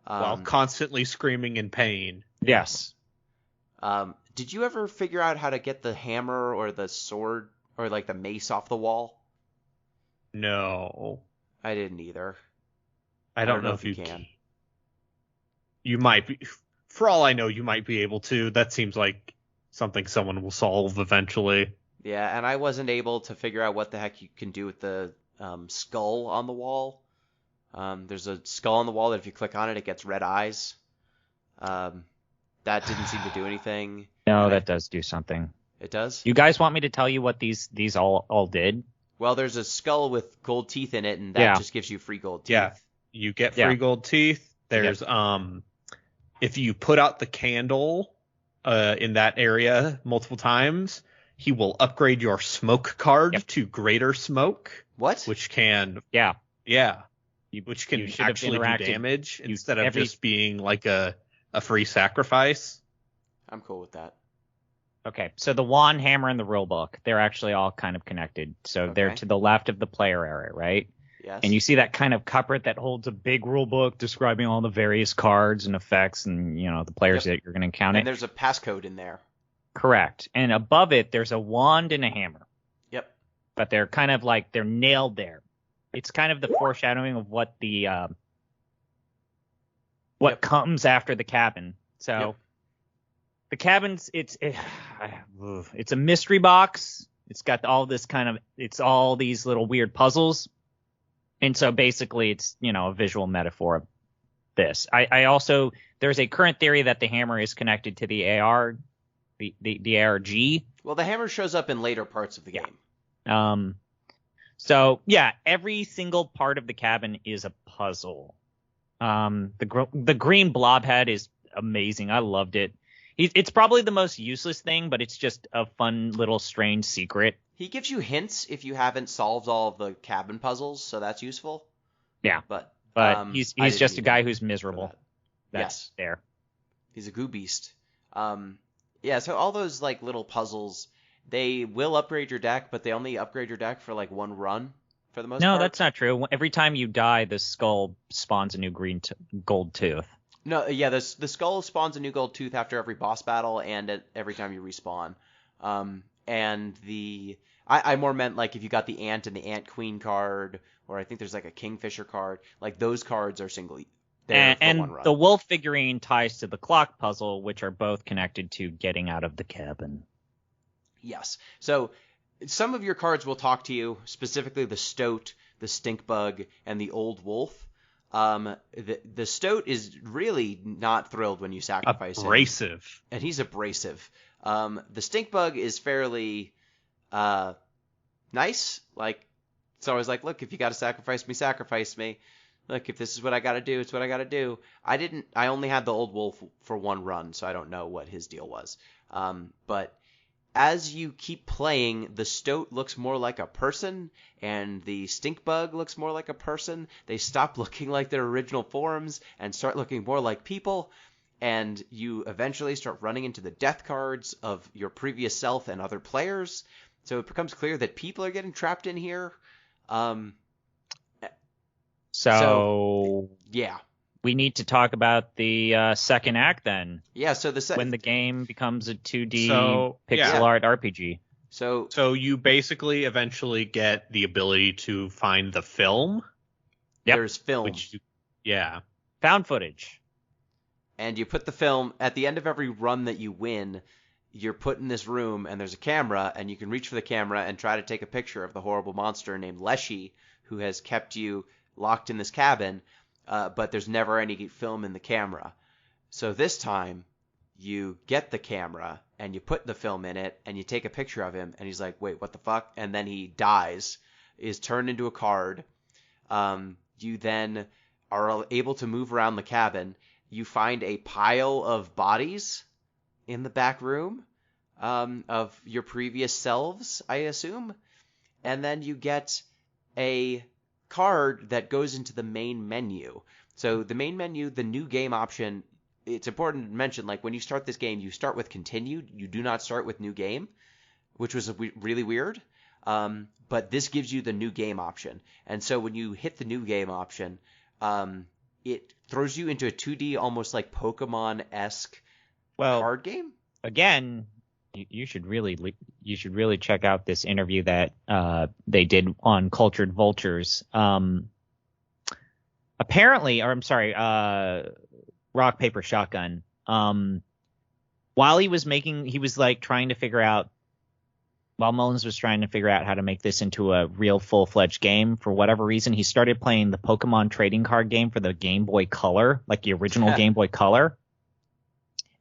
While constantly screaming in pain.
Yes.
Did you ever figure out how to get the hammer or the sword or like the mace off the wall?
No.
I didn't either.
I don't know if you
can.
You might be. For all I know, you might be able to. That seems like something someone will solve eventually.
Yeah, and I wasn't able to figure out what the heck you can do with the skull on the wall. There's a skull on the wall that if you click on it, it gets red eyes. That didn't seem to do anything.
No, that does do something.
It does?
You guys want me to tell you what these all did?
Well, there's a skull with gold teeth in it, and that just gives you free gold teeth.
Yeah, you get free gold teeth. There's if you put out the candle in that area multiple times, he will upgrade your smoke card to greater smoke.
What?
Which can which can actually do damage instead of just being like a free sacrifice.
I'm cool with that.
Okay, so the wand, hammer, and the rule book, they're actually all kind of connected. So they're to the left of the player area, right?
Yes.
And you see that kind of cupboard that holds a big rule book describing all the various cards and effects and, you know, the players that you're going to encounter.
And there's a passcode in there.
Correct. And above it, there's a wand and a hammer.
Yep.
But they're kind of like, they're nailed there. It's kind of the foreshadowing of what the comes after the cabin. So the cabin's it's a mystery box. It's got all this it's all these little weird puzzles. And so basically it's, you know, a visual metaphor of this. I also, there's a current theory that the hammer is connected to the AR, the ARG.
Well, the hammer shows up in later parts of the game.
So yeah, every single part of the cabin is a puzzle. The green blob head is amazing. I loved it. It's probably the most useless thing, but it's just a fun little strange secret.
He gives you hints if you haven't solved all of the cabin puzzles, so that's useful.
Yeah,
but
he's just a guy who's miserable. That's there.
He's a goo beast. Yeah, so all those like little puzzles, they will upgrade your deck, but they only upgrade your deck for like one run for the most
No,
part.
that's not true. Every time you die, the skull spawns a new gold tooth.
No, yeah, the skull spawns a new gold tooth after every boss battle and every time you respawn. And I more meant like if you got the ant and the ant queen card, or I think there's like a kingfisher card, like those cards are there for one run.
The wolf figurine ties to the clock puzzle, which are both connected to getting out of the cabin.
Yes. So some of your cards will talk to you, specifically the stoat, the stink bug, and the old wolf. The stoat is really not thrilled when you sacrifice him.
Abrasive.
And he's abrasive. The stink bug is fairly nice. Like, it's always like, look, if you got to sacrifice me. Look, if this is what I got to do, it's what I got to do. I only had the old wolf for one run, so I don't know what his deal was. But as you keep playing, the stoat looks more like a person, and the stink bug looks more like a person. They stop looking like their original forms and start looking more like people. And you eventually start running into the death cards of your previous self and other players. So it becomes clear that people are getting trapped in here.
So
yeah,
we need to talk about the second act then.
Yeah, so
when the game becomes a 2D
pixel
art RPG.
So you basically eventually get the ability to find the film.
Yep.
There's film.
Found footage.
And you put the film at the end of every run that you win. You're put in this room, and there's a camera, and you can reach for the camera and try to take a picture of the horrible monster named Leshy, who has kept you locked in this cabin, but there's never any film in the camera. So this time, you get the camera, and you put the film in it, and you take a picture of him, and he's like, wait, what the fuck? And then he dies, is turned into a card. You then are able to move around the cabin. You find a pile of bodies in the back room of your previous selves, I assume. And then you get a card that goes into the main menu. So the main menu, the new game option, it's important to mention, like when you start this game, you start with continued. You do not start with new game, which was really weird. But this gives you the new game option. And so when you hit the new game option, it throws you into a 2D, almost like Pokemon-esque card game.
Again, you should really check out this interview that they did on Cultured Vultures. Apparently, or I'm sorry, Rock Paper Shotgun. While he was trying to figure out. While Mullins was trying to figure out how to make this into a real full-fledged game, for whatever reason, he started playing the Pokemon trading card game for the Game Boy Color, like the original Game Boy Color.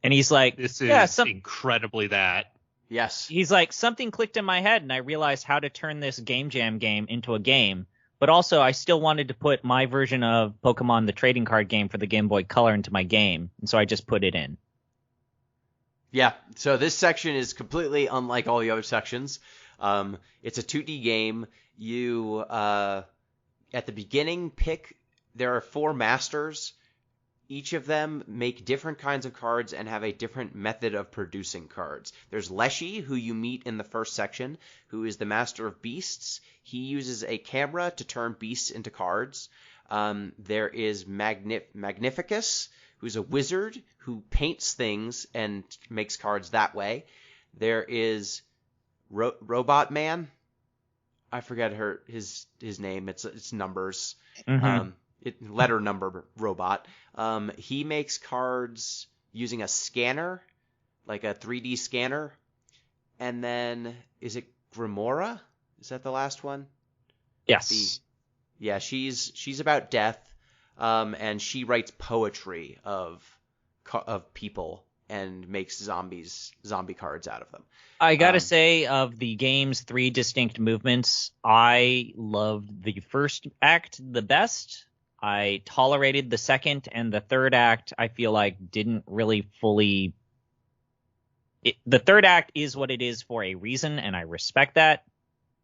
And he's like,
this is incredibly that.
Yes.
He's like, something clicked in my head, and I realized how to turn this Game Jam game into a game. But also, I still wanted to put my version of Pokemon, the trading card game for the Game Boy Color, into my game. And so I just put it in.
Yeah, so this section is completely unlike all the other sections. It's a 2D game. You, at the beginning, there are 4 masters. Each of them make different kinds of cards and have a different method of producing cards. There's Leshy, who you meet in the first section, who is the master of beasts. He uses a camera to turn beasts into cards. There is Magnificus, who's a wizard who paints things and makes cards that way. There is Robot Man. I forget his name. It's numbers.
Mm-hmm.
Letter number robot. He makes cards using a scanner, like a 3D scanner. And then, is it Grimora? Is that the last one?
Yes.
She's about death. And she writes poetry of people and makes zombie cards out of them.
I gotta say, of the game's 3 distinct movements, I loved the first act the best. I tolerated the second, and the third act I feel like didn't really fully. The third act is what it is for a reason, and I respect that.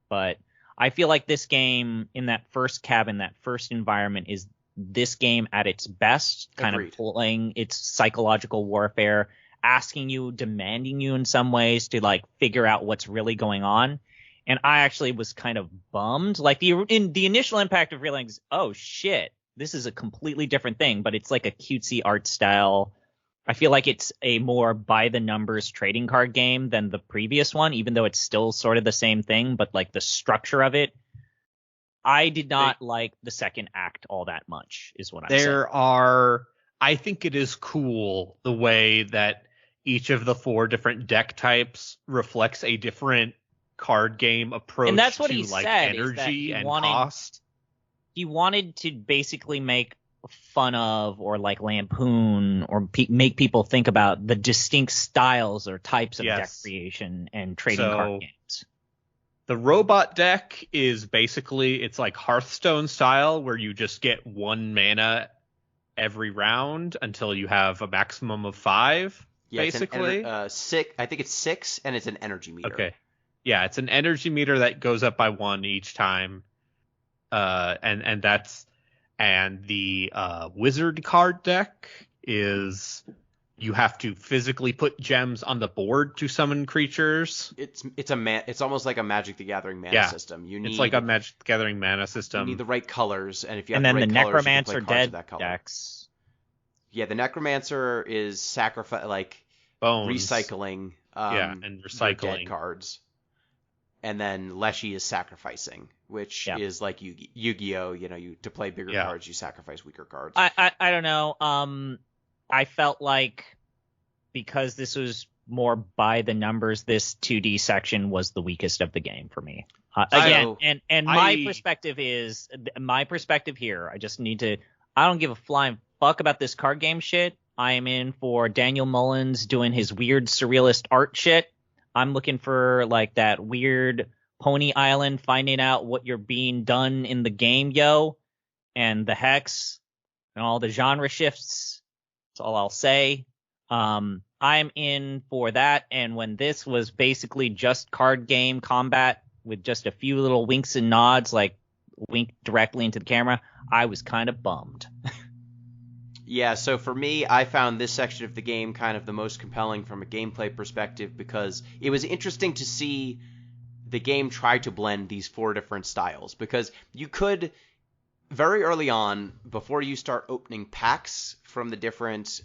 But I feel like this game, in that first cabin, that first environment, is this game at its best, kind
Agreed.
of playing its psychological warfare asking you, demanding you in some ways to like figure out what's really going on. And I actually was kind of bummed. Like the initial impact of realizing, oh shit, this is a completely different thing, but it's like a cutesy art style. I feel like it's a more by the numbers trading card game than the previous one, even though it's still sort of the same thing, but like the structure of it. I did not like the second act all that much, is what I'm saying.
I think it is cool the way that each of the 4 different deck types reflects a different card game approach
and that's what
to
he
like
said,
energy and cost.
He wanted to basically make fun of or like lampoon or make people think about the distinct styles or types of deck creation and trading card games.
The robot deck is basically, it's like Hearthstone style where you just get 1 mana every round until you have a maximum of 5, basically.
Six, I think it's 6, and it's an energy meter.
Okay. Yeah, it's an energy meter that goes up by 1 each time. And the wizard card deck is you have to physically put gems on the board to summon creatures.
It's almost like a Magic the Gathering mana system.
It's like a Magic the Gathering mana system.
You need the right colors, and if you have
the
right
colors,
Necromancer
you can play cards of
that color.
decks.
Yeah, the Necromancer is
bones,
recycling.
And recycling
dead cards. And then Leshy is sacrificing, which is like Yu-Gi-Oh! To play bigger cards, you sacrifice weaker cards.
I don't know. I felt like because this was more by the numbers, this 2D section was the weakest of the game for me. My perspective here. I don't give a flying fuck about this card game shit. I am in for Daniel Mullins doing his weird surrealist art shit. I'm looking for like that weird Pony Island, finding out what you're being done in the game, and the hex and all the genre shifts. That's all I'll say. I'm in for that. And when this was basically just card game combat with just a few little winks and nods, like wink directly into the camera, I was kind of bummed.
Yeah, so for me, I found this section of the game kind of the most compelling from a gameplay perspective because it was interesting to see the game try to blend these 4 different styles. Because you could, very early on, before you start opening packs from the different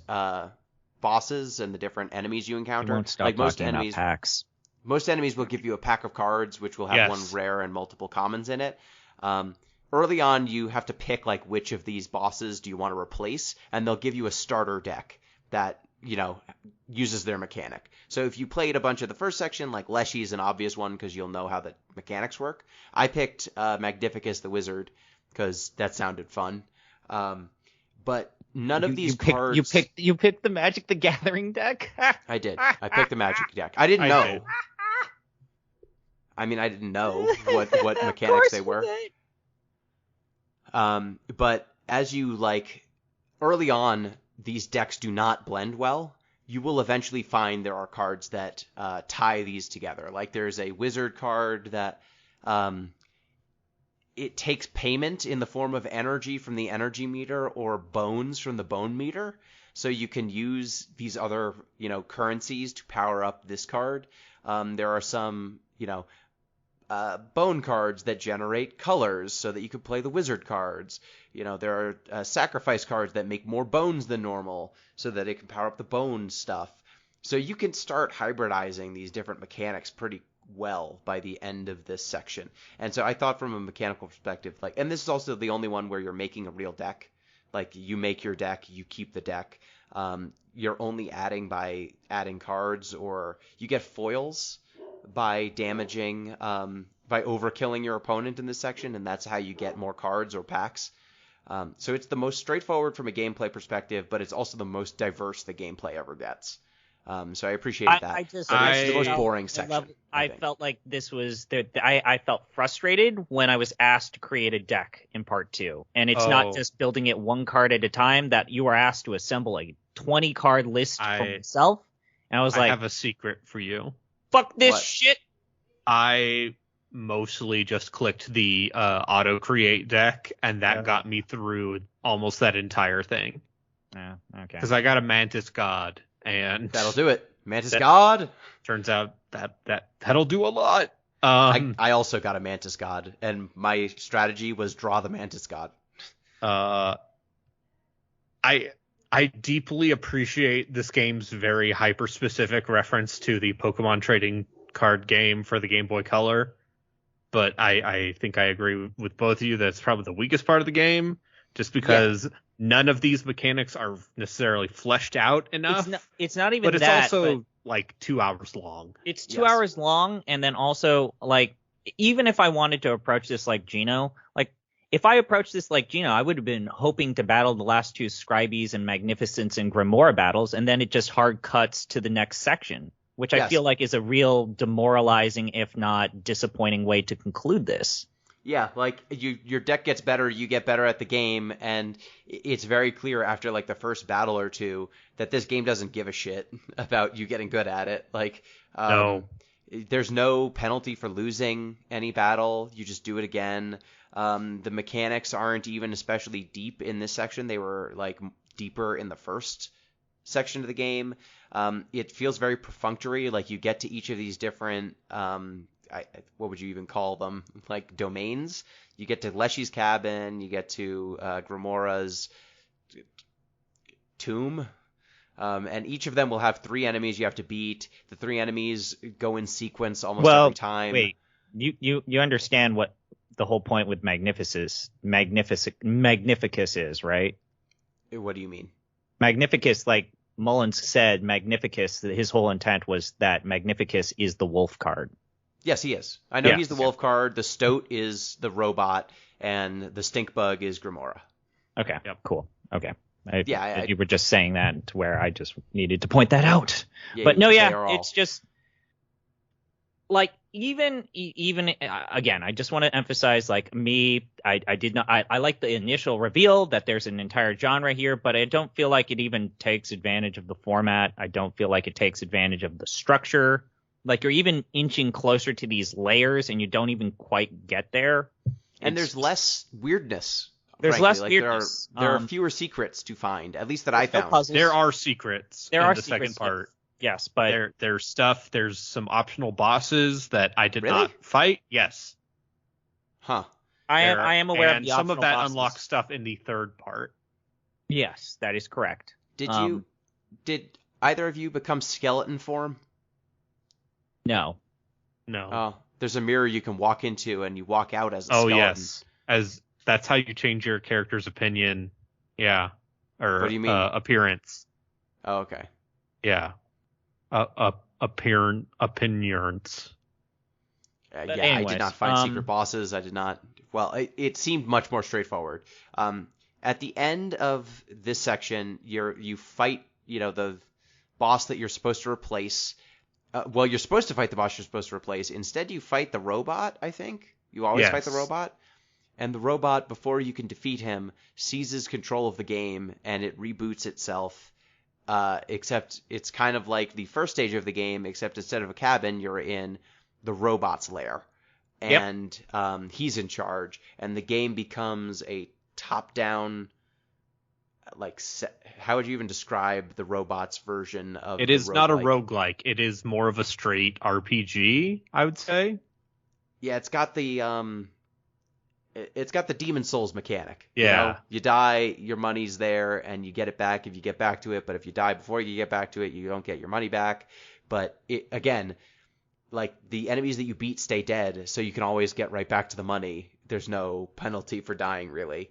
bosses and the different enemies you encounter,
like most enemies
will give you a pack of cards, which will have 1 rare and multiple commons in it. Early on, you have to pick like which of these bosses do you want to replace, and they'll give you a starter deck that uses their mechanic. So if you played a bunch of the first section, like Leshy is an obvious one because you'll know how the mechanics work. I picked Magnificus the Wizard because that sounded fun. But none of these cards.
You picked the Magic the Gathering deck.
I did. I picked the Magic deck. I didn't know. I mean, I didn't know what mechanics they were. But as you early on, these decks do not blend well. You will eventually find there are cards that tie these together. Like there's a wizard card that it takes payment in the form of energy from the energy meter or bones from the bone meter. So you can use these other, currencies to power up this card. There are some, bone cards that generate colors so that you could play the wizard cards. There are sacrifice cards that make more bones than normal so that it can power up the bone stuff. So you can start hybridizing these different mechanics pretty well by the end of this section. And so I thought from a mechanical perspective, and this is also the only one where you're making a real deck. Like you make your deck, you keep the deck. You're only adding by adding cards, or you get foils by damaging, by overkilling your opponent in this section, and that's how you get more cards or packs. So it's the most straightforward from a gameplay perspective, but it's also the most diverse the gameplay ever gets. So I appreciate that. It's the most boring section.
I felt like this was I felt frustrated when I was asked to create a deck in part 2, and it's not just building it 1 card at a time. That you were asked to assemble a 20 card list for myself, and I
have a secret for you.
Fuck this shit.
I mostly just clicked the auto create deck, and that got me through almost that entire thing.
Yeah, okay.
Because I got a Mantis God, and
That'll do it. Mantis
That-
God.
turns out that'll do a lot.
I also got a Mantis God, and my strategy was draw the Mantis God.
I deeply appreciate this game's very hyper-specific reference to the Pokemon trading card game for the Game Boy Color, but I think I agree with both of you that it's probably the weakest part of the game, just because none of these mechanics are necessarily fleshed out enough.
It's not even
but it's
that,
also
but
like 2 hours long.
it's 2
Yes.
hours long, and then also, like, even if I wanted to approach this like Gino, like, if I approached this like Gino, I would have been hoping to battle the last two Scribies and Magnificence and Grimora battles, and then it just hard cuts to the next section, which I
Yes.
feel like is a real demoralizing, if not disappointing, way to conclude this.
Yeah, like your deck gets better, you get better at the game, and it's very clear after like the first battle or two that this game doesn't give a shit about you getting good at it. Like,
No.
there's no penalty for losing any battle. You just do it again. The mechanics aren't even especially deep in this section. They were like deeper in the first section of the game. It feels very perfunctory. Like you get to each of these different what would you even call them? Like domains. You get to Leshy's cabin. You get to Grimora's tomb. And each of them will have 3 enemies you have to beat. The 3 enemies go in sequence almost every time.
Wait, you understand what the whole point with Magnificus is, right?
What do you mean?
Magnificus, like Mullins said, Magnificus, his whole intent was that Magnificus is the wolf card.
Yes, he is. I know
Yes.
he's the wolf card. The stoat is the robot, and the stink bug is Grimora.
Okay,
Yep.
cool. Okay.
Yeah,
You were just saying that to where I just needed to point that out.
Yeah,
But no,
they
yeah,
are all-
it's just like even again, I just want to emphasize, like, me, I did not, I like the initial reveal that there's an entire genre here, but I don't feel like it even takes advantage of the format. I don't feel like it takes advantage of the structure. Like, you're even inching closer to these layers and you don't even quite get there.
And
It's-
there's less weirdness.
There's
frankly.
less
Like,
weirdness.
There are fewer secrets to find, at least that I
There's no
found.
puzzles.
There are secrets
There
in
are
the
secrets,
second part.
Yes, but
There's stuff. There's some optional bosses that I did
Really?
not fight. Yes.
Huh.
I am aware of
and
the
some of
optional
that
bosses.
unlocks stuff in the third part.
Yes, that is correct.
Did either of you become skeleton form?
No.
No.
Oh, there's a mirror you can walk into, and you walk out as a
Oh
skeleton.
yes, as that's how you change your character's opinion. Yeah, or
What do you mean?
appearance.
Oh, okay.
Yeah, appearance.
Yeah,
But
I
anyways,
did not find secret bosses. I did not. Well, it seemed much more straightforward. At the end of this section, you fight, the boss that you're supposed to replace. Well, you're supposed to fight the boss you're supposed to replace. Instead, you fight the robot, I think. You always fight the
Yes.
robot. And the robot, before you can defeat him, seizes control of the game, and it reboots itself. Except it's kind of like the first stage of the game, except instead of a cabin, you're in the robot's lair.
Yep.
And he's in charge. And the game becomes a top-down... how would you even describe the robot's version of
It
the
is not a
roguelike?
roguelike. It is more of a straight RPG, I would say.
Yeah, it's got the Demon Souls mechanic.
Yeah.
You die, your money's there, and you get it back if you get back to it. But if you die before you get back to it, you don't get your money back. But again, like the enemies that you beat stay dead, so you can always get right back to the money. There's no penalty for dying, really.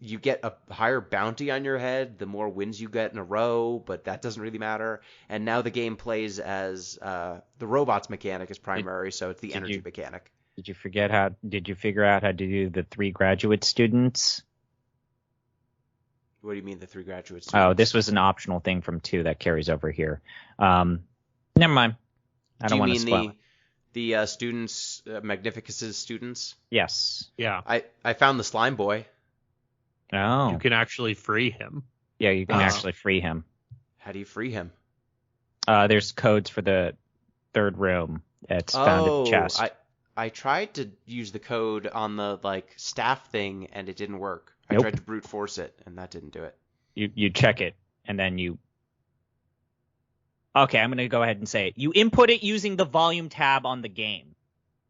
You get a higher bounty on your head the more wins you get in a row, but that doesn't really matter. And now the game plays as the robot's mechanic is primary, so it's the energy mechanic.
Did you figure out how to do the 3 graduate students?
What do you mean the 3 graduate students?
Oh, this was an optional thing from 2 that carries over here. Never mind. I don't want to spoil it.
The students, Magnificus's students?
Yes.
Yeah.
I found the slime boy.
Oh.
You can actually free him.
Yeah, you can
Oh.
actually free him.
How do you free him?
There's codes for the 3rd room. It's found in the chest.
I tried to use the code on the staff thing and it didn't work.
Nope.
I tried to brute force it and that didn't do it.
You check it and then you Okay, I'm going to go ahead and say it. You input it using the volume tab on the game.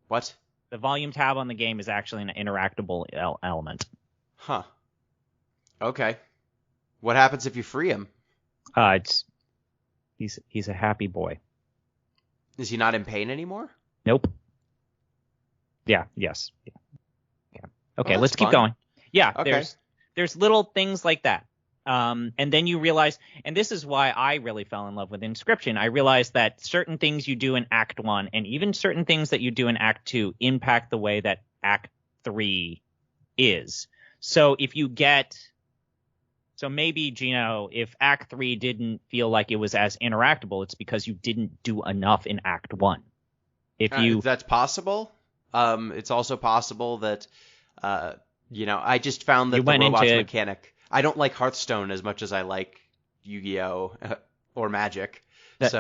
What?
The volume tab on the game is actually an interactable element.
Huh. Okay. What happens if you free him?
He's a happy boy.
Is he not in pain anymore?
Nope. Yeah. Yes. Yeah. Okay,
Well,
let's keep
fun.
going. Yeah.
Okay.
There's little things like that. And then you realize, and this is why I really fell in love with Inscryption. I realized that certain things you do in Act 1 and even certain things that you do in Act 2 impact the way that Act 3 is. So maybe, Gino, if Act 3 didn't feel like it was as interactable, it's because you didn't do enough in Act 1.
That's possible. It's also possible that, I just found that the robots mechanic. I don't like Hearthstone as much as I like Yu-Gi-Oh! Or Magic.
That's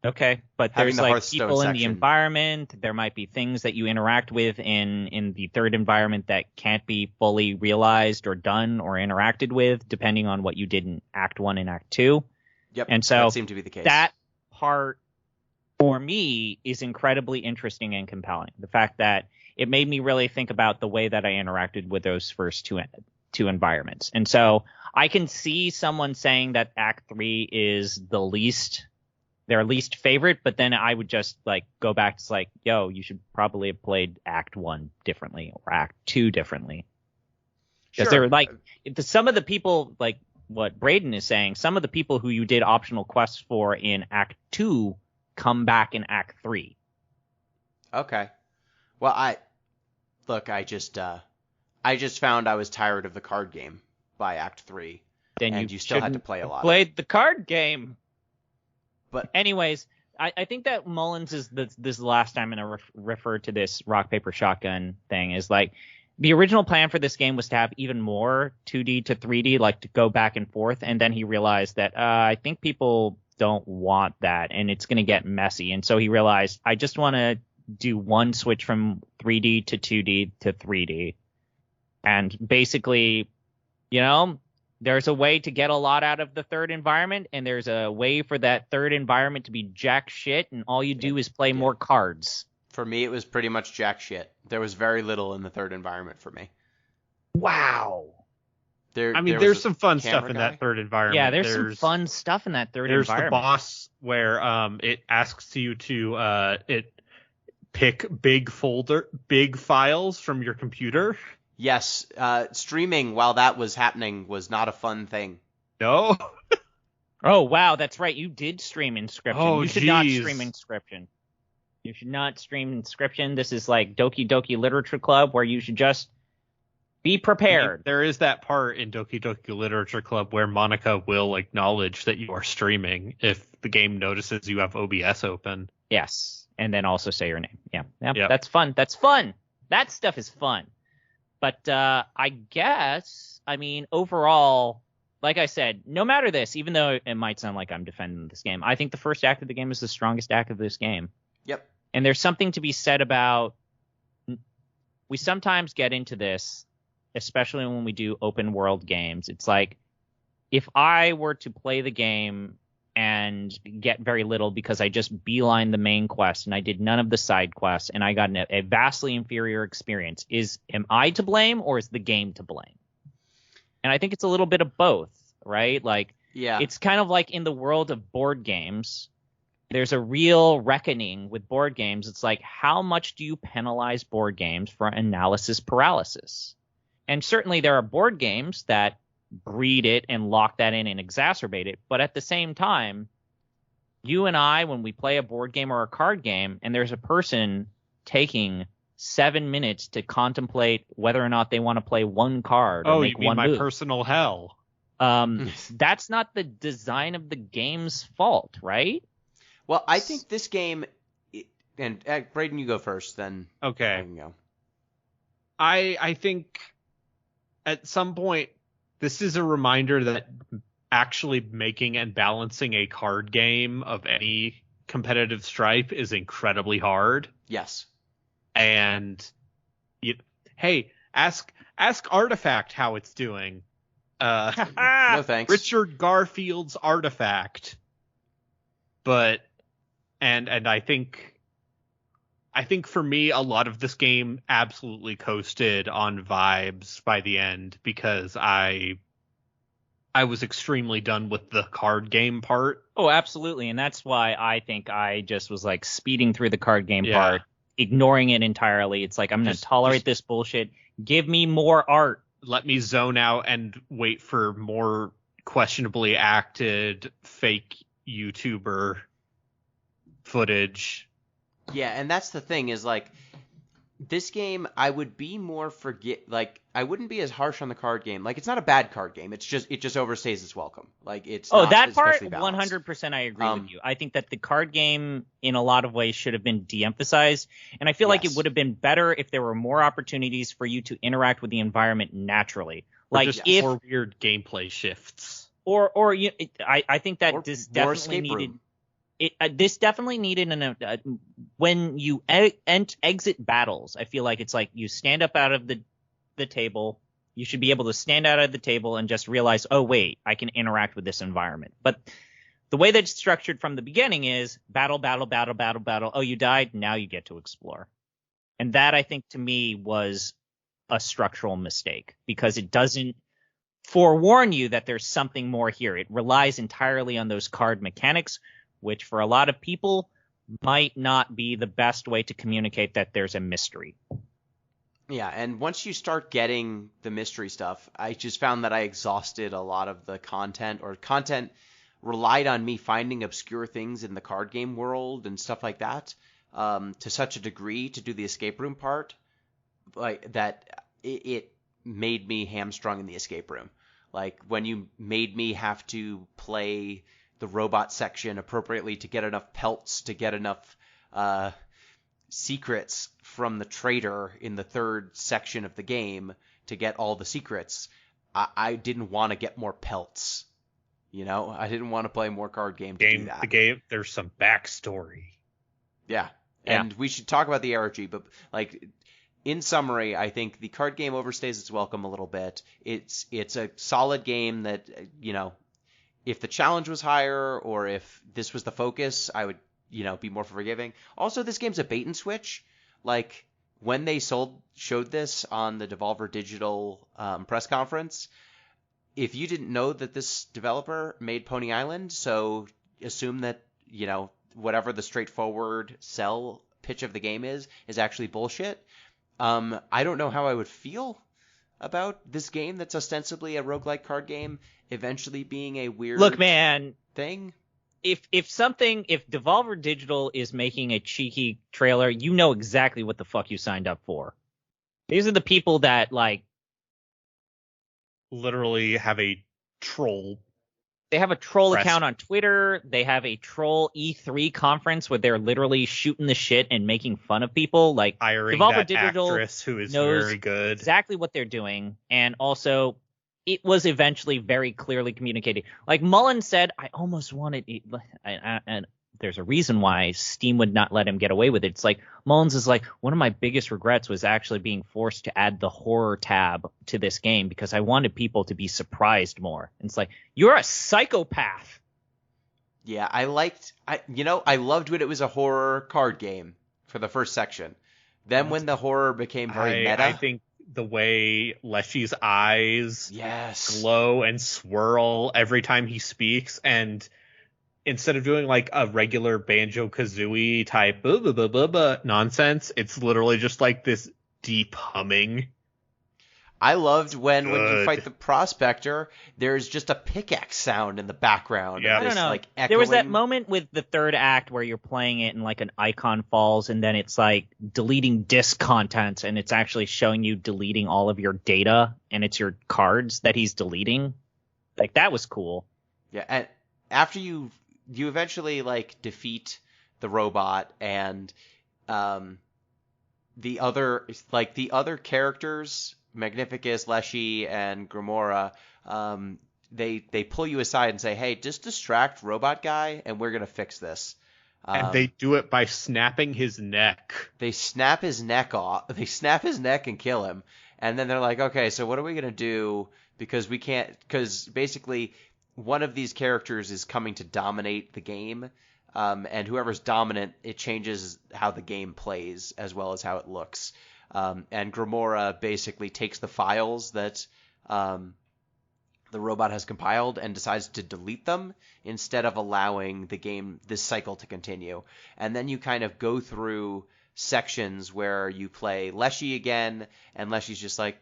okay, but there's
the
like people in the
section.
environment. There might be things that you interact with in the third environment that can't be fully realized or done or interacted with, depending on what you did in Act 1 and Act 2.
Yep,
and so
that seemed to be the case.
That part, for me, is incredibly interesting and compelling. The fact that it made me really think about the way that I interacted with those first two environments. And so I can see someone saying that Act 3 is their least favorite, but then I would just like go back to like, yo, you should probably have played Act 1 differently or Act 2 differently. Because they're like, some of the people, like what Braden is saying, some of the people who you did optional quests for in Act 2 come back in Act 3.
Okay. Well, I just found I was tired of the card game by Act 3.
Then
you still had to play a lot.
Played the card game.
But
anyways, I think that Mullins is this is the last time I'm going to refer to this rock, paper, shotgun thing, is like the original plan for this game was to have even more 2D to 3D, like to go back and forth. And then he realized that I think people don't want that and it's going to get messy. And so he realized, I just want to do one switch from 3D to 2D to 3D. And basically, there's a way to get a lot out of the third environment, and there's a way for that third environment to be jack shit, and all you do is play more cards.
For me, it was pretty much jack shit. There was very little in the third environment for me.
Wow.
There's some fun stuff in that third environment.
Yeah, there's some fun stuff in that third environment.
There's the boss where it asks you to pick big files from your computer.
Yes, streaming while that was happening was not a fun thing.
No.
Oh wow, that's right. You did stream Inscryption.
Oh,
you should not stream Inscryption. You should not stream Inscryption. This is like Doki Doki Literature Club, where you should just be prepared.
There is that part in Doki Doki Literature Club where Monica will acknowledge that you are streaming if the game notices you have OBS open.
Yes, and then also say your name. Yeah,
Yep.
That's fun. That's fun. That stuff is fun. But I guess, overall, like I said, no matter this, even though it might sound like I'm defending this game, I think the first act of the game is the strongest act of this game.
Yep.
And there's something to be said about, we sometimes get into this, especially when we do open world games. It's like, if I were to play the game and get very little because I just beeline the main quest and I did none of the side quests and I got a vastly inferior experience, am I to blame or is the game to blame? And I think it's a little bit of both, right? Like,
yeah,
it's kind of like in the world of board games, there's a real reckoning with board games. It's like, how much do you penalize board games for analysis paralysis? And certainly there are board games that breed it and lock that in and exacerbate it. But at the same time, you and I, when we play a board game or a card game, and there's a person taking 7 minutes to contemplate whether or not they want to play one card or make one move.
Oh, you mean my personal hell.
That's not the design of the game's fault, right?
Well, I think this game, and Braden, you go first, then
okay.
I can go.
I think at some point, this is a reminder that actually making and balancing a card game of any competitive stripe is incredibly hard.
Yes.
And hey, ask Artifact how it's doing.
No thanks.
Richard Garfield's Artifact. but and I think for me, a lot of this game absolutely coasted on vibes by the end, because I was extremely done with the card game part.
Oh, absolutely. And that's why I think I just was like speeding through the card game
Yeah.
part, ignoring it entirely. It's like, I'm going to tolerate this bullshit. Give me more art.
Let me zone out and wait for more questionably acted fake YouTuber footage.
Yeah, and that's the thing is, like, this game, I would be more I wouldn't be as harsh on the card game. Like, it's not a bad card game. It just overstays its welcome. Like, it's not
that part,
especially balanced.
100% I agree with you. I think that the card game, in a lot of ways, should have been de-emphasized. And I feel like it
Yes.
would have been better if there were more opportunities for you to interact with the environment naturally. Like,
Just
if
more weird gameplay shifts.
I think that
Or
this
more
definitely
escape
needed.
room.
This definitely needed when you exit battles. I feel like it's like you stand up out of the table. You should be able to stand out of the table and just realize, oh wait, I can interact with this environment. But the way that it's structured from the beginning is battle. Oh, you died. Now you get to explore. And that, I think, to me was a structural mistake, because it doesn't forewarn you that there's something more here. It relies entirely on those card mechanics, which for a lot of people might not be the best way to communicate that there's a mystery.
Yeah, and once you start getting the mystery stuff, I just found that I exhausted a lot of the content, or content relied on me finding obscure things in the card game world and stuff like that, to such a degree to do the escape room part, like that it made me hamstrung in the escape room. Like, when you made me have to play the robot section appropriately to get enough pelts, to get enough secrets from the trader in the third section of the game to get all the secrets, I didn't want to get more pelts. You know, I didn't want to play more card game to do that.
The game, there's some backstory.
Yeah. And we should talk about the ARG, but, like, in summary, I think the card game overstays its welcome a little bit. It's a solid game that, you know, if the challenge was higher, or if this was the focus, I would, you know, be more forgiving. Also, this game's a bait and switch. Like, when they showed this on the Devolver Digital press conference, if you didn't know that this developer made Pony Island, so assume that, you know, whatever the straightforward sell pitch of the game is actually bullshit. I don't know how I would feel about this game that's ostensibly a roguelike card game eventually being a weird
Look, man,
thing.
If Devolver Digital is making a cheeky trailer, you know exactly what the fuck you signed up for. These are the people that, like,
Literally have a troll.
they have a troll
Press.
account on Twitter. They have a troll E3 conference where they're literally shooting the shit and making fun of people. Like,
Hiring
Devolver
that
Digital
actress who is
knows
very good.
exactly what they're doing, and also it was eventually very clearly communicated. Like Mullen said, I almost wanted it, and there's a reason why Steam would not let him get away with it. It's like Mullins is like, one of my biggest regrets was actually being forced to add the horror tab to this game because I wanted people to be surprised more. And it's like, you're a psychopath.
Yeah, I loved when it was a horror card game for the first section. Then when the horror became very meta.
I think the way Leshy's eyes
yes.
glow and swirl every time he speaks, and instead of doing like a regular Banjo-Kazooie type nonsense, it's literally just like this deep humming.
I loved when you fight the prospector, there's just a pickaxe sound in the background.
Yeah.
Of this,
I don't know.
Like, echoing...
There was that moment with the third act where you're playing it and like an icon falls and then it's like deleting disk content and it's actually showing you deleting all of your data and it's your cards that he's deleting. Like, that was cool.
Yeah, and after you eventually like defeat the robot and the other characters, Magnificus, Leshy, and Grimora, they pull you aside and say, "Hey, just distract Robot Guy, and we're gonna fix this."
And they do it by snapping his neck.
They snap his neck off. They snap his neck and kill him. And then they're like, "Okay, so what are we gonna do? Because we can't. Because basically, one of these characters is coming to dominate the game." and whoever's dominant, it changes how the game plays as well as how it looks. And Gromora basically takes the files that the robot has compiled and decides to delete them instead of allowing this cycle to continue. And then you kind of go through sections where you play Leshy again, and Leshy's just like,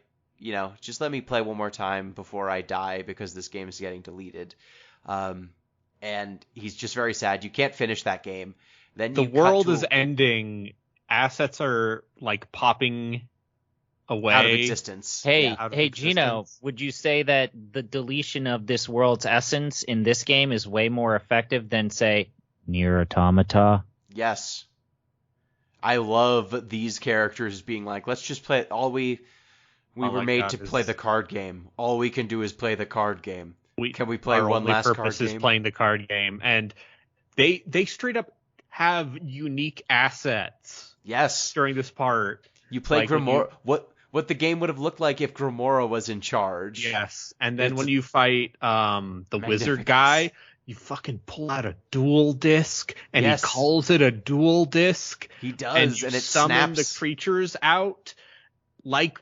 just let me play one more time before I die because this game is getting deleted. And he's just very sad. You can't finish that game. Then
the world is ending. Assets are like popping away
out of existence.
Hey, Gino, would you say that the deletion of this world's essence in this game is way more effective than, say, Nier Automata?
Yes. I love these characters being like, let's just play we were made to play the card game. All we can do is play the card game. Can we play one last card game? Our only purpose is
playing the card game. And they straight up have unique assets.
Yes.
During this part.
You play Gromora. What the game would have looked like if Gromora was in charge.
Yes. And then when you fight the wizard guy, you fucking pull out a dual disc, and he calls it a dual disc.
He does, and it
summon
snaps
the creatures out like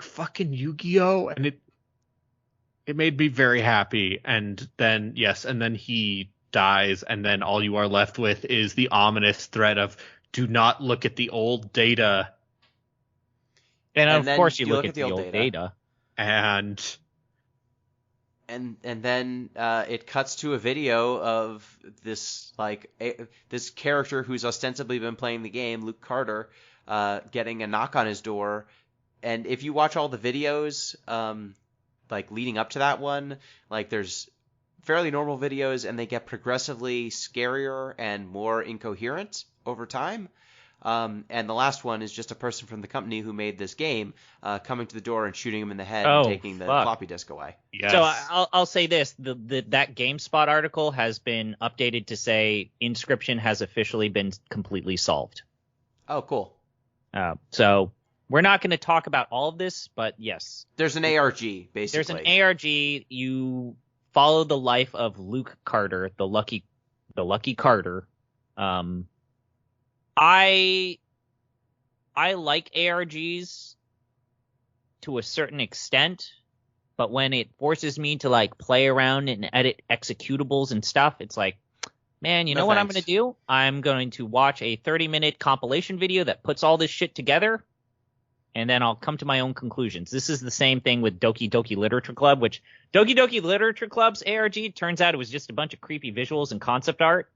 fucking Yu-Gi-Oh! And it made me very happy. And then he dies, and then all you are left with is the ominous threat of do not look at the old data.
And of course you look at the old data.
And then it cuts to a video of this this character who's ostensibly been playing the game, Luke Carter, getting a knock on his door. And if you watch all the videos leading up to that one, there's fairly normal videos, and they get progressively scarier and more incoherent over time. And the last one is just a person from the company who made this game coming to the door and shooting him in the head and taking the floppy disk away.
Yes. So I'll say this: that GameSpot article has been updated to say Inscryption has officially been completely solved.
Oh, cool.
So we're not going to talk about all of this, but yes,
there's an ARG basically.
There's an ARG. You follow the life of Luke Carter, the lucky Carter. I like ARGs to a certain extent, but when it forces me to play around and edit executables and stuff, it's like, man, you know what I'm going to do? I'm going to watch a 30-minute compilation video that puts all this shit together, and then I'll come to my own conclusions. This is the same thing with Doki Doki Literature Club, which Doki Doki Literature Club's ARG, turns out it was just a bunch of creepy visuals and concept art.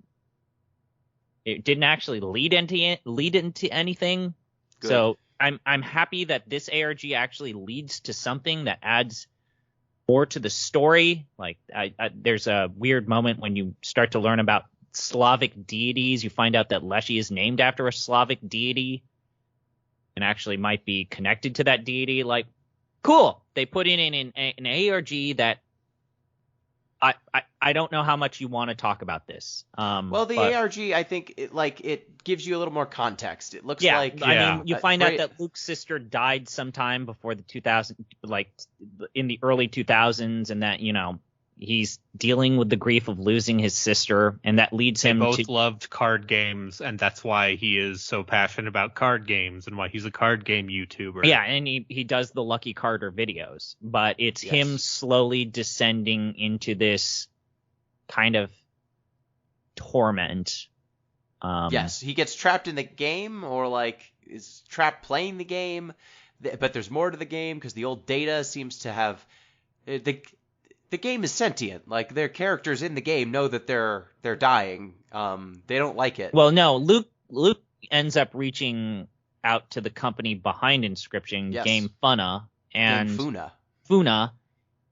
It didn't actually lead into anything. Good. So I'm happy that this ARG actually leads to something that adds more to the story. There's a weird moment when you start to learn about Slavic deities. You find out that Leshy is named after a Slavic deity and actually might be connected to that deity. Cool. They put in an ARG that I don't know how much you want to talk about this.
The ARG, I think it gives you a little more context. It looks like
I mean, you find out that Luke's sister died sometime before the 2000, in the early 2000s, and that he's dealing with the grief of losing his sister, and that leads him to.
They both loved card games, and that's why he is so passionate about card games, and why he's a card game YouTuber.
Yeah, and he does the Lucky Carter videos, but it's him slowly descending into this kind of torment.
Yes, he gets trapped in the game, or is trapped playing the game, but there's more to the game because the old data seems to have the game is sentient. Their characters in the game know that they're dying. They don't like it.
Well, no, Luke ends up reaching out to the company behind Inscryption, Game Funa,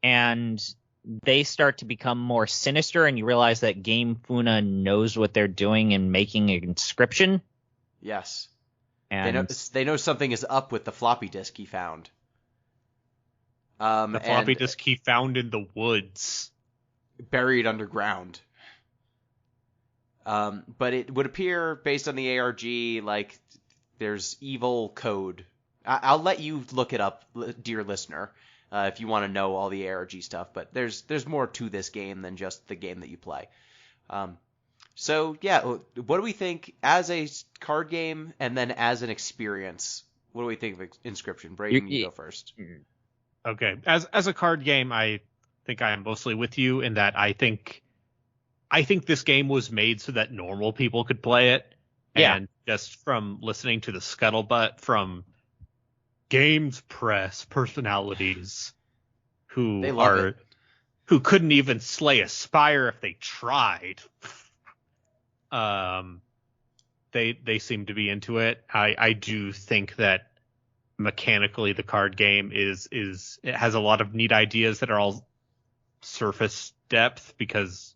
and they start to become more sinister, and you realize that Game Funa knows what they're doing in making an Inscryption.
Yes. And they know something is up with the floppy disk he found.
The floppy disk he found in the woods.
Buried underground. But it would appear, based on the ARG, there's evil code. I'll let you look it up, dear listener, if you want to know all the ARG stuff. But there's more to this game than just the game that you play. So yeah, what do we think as a card game and then as an experience? What do we think of Inscryption? Braden, you go first.
Okay, as a card game, I think I am mostly with you in that I think this game was made so that normal people could play it.
Yeah.
And just from listening to the scuttlebutt from games press personalities who couldn't even slay a spire if they tried. They seem to be into it. I do think that mechanically the card game it has a lot of neat ideas that are all surface depth, because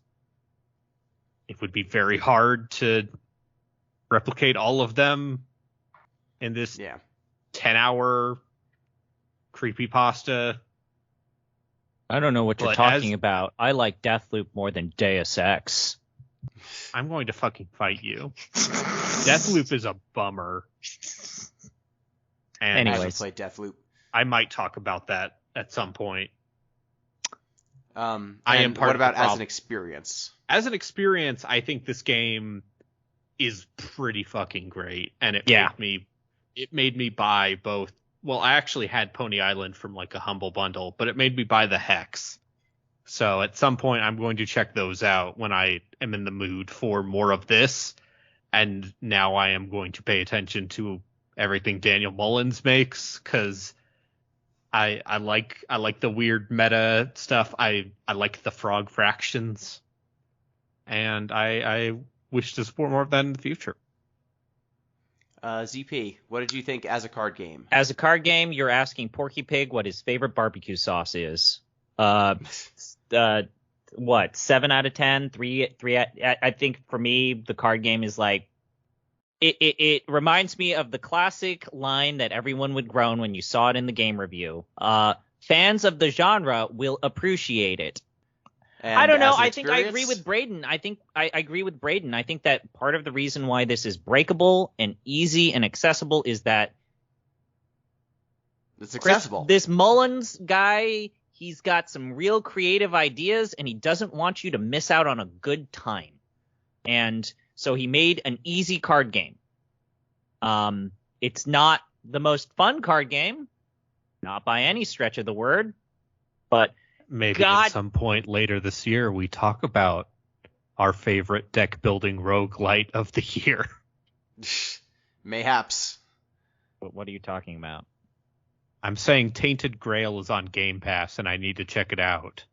it would be very hard to replicate all of them in this 10-hour creepypasta.
I don't know what you're talking about. I like Deathloop more than Deus Ex.
I'm going to fucking fight you. Deathloop is a bummer. And
I haven't played Deathloop.
I might talk about that at some point.
What about as an experience?
As an experience, I think this game is pretty fucking great, and it made me buy both. Well, I actually had Pony Island from like a Humble Bundle, but it made me buy the Hex. So at some point, I'm going to check those out when I am in the mood for more of this. And now I am going to pay attention to everything Daniel Mullins makes, because I like the weird meta stuff. I like the frog fractions, and I wish to support more of that in the future.
ZP, what did you think as a card game?
As a card game, you're asking Porky Pig what his favorite barbecue sauce is. What, 7 out of 10? 3. I think for me, the card game is like, it reminds me of the classic line that everyone would groan when you saw it in the game review. Fans of the genre will appreciate it. And I don't know. I think I agree with Braden. I agree with Braden. I think that part of the reason why this is breakable and easy and accessible is that
it's accessible.
This Mullins guy, he's got some real creative ideas, and he doesn't want you to miss out on a good time. And so he made an easy card game. It's not the most fun card game, not by any stretch of the word, but
maybe at some point later this year we talk about our favorite deck building roguelite of the year.
Mayhaps.
What are you talking about?
I'm saying Tainted Grail is on Game Pass, and I need to check it out.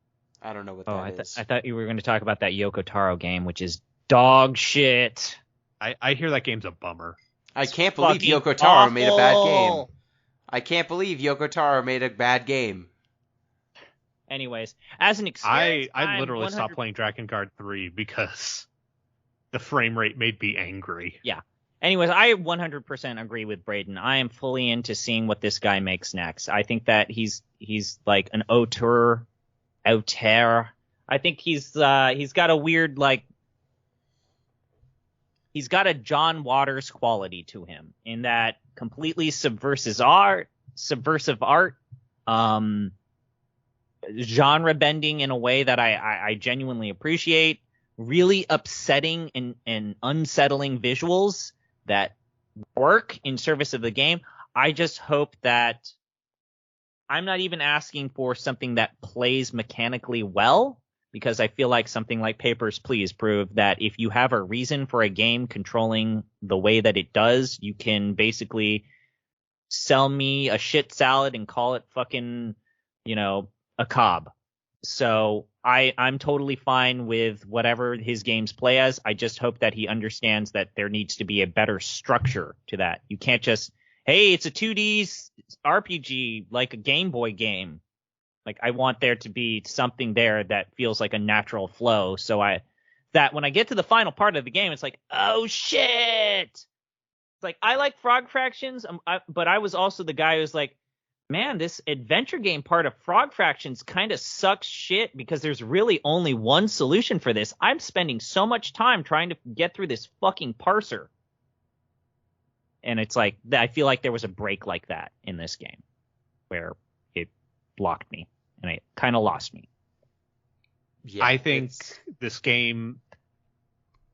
I don't know what that is.
I thought you were going to talk about that Yoko Taro game, which is dog shit.
I hear that game's a bummer.
I can't believe Yoko Taro made a bad game. I can't believe Yoko Taro made a bad game.
Anyways, as an experience,
I literally stopped playing Dragon Guard 3 because the frame rate made me angry.
Yeah. Anyways, I 100% agree with Braden. I am fully into seeing what this guy makes next. I think that he's like an auteur. I think he's got a weird, like, he's got a John Waters quality to him in that completely subversive art, genre bending in a way that I genuinely appreciate, really upsetting and unsettling visuals that work in service of the game. I just hope that I'm not even asking for something that plays mechanically well, because I feel like something like Papers, Please proved that if you have a reason for a game controlling the way that it does, you can basically sell me a shit salad and call it fucking, a cob. So I'm totally fine with whatever his games play as. I just hope that he understands that there needs to be a better structure to that. You can't just, hey, it's a 2D RPG like a Game Boy game. Like, I want there to be something there that feels like a natural flow. So that when I get to the final part of the game, it's like, oh shit. It's like, I like Frog Fractions, but I was also the guy who's like, man, this adventure game part of Frog Fractions kind of sucks shit because there's really only one solution for this. I'm spending so much time trying to get through this fucking parser. And it's like, I feel like there was a break like that in this game where it blocked me and it kind of lost me.
Yeah, I think this game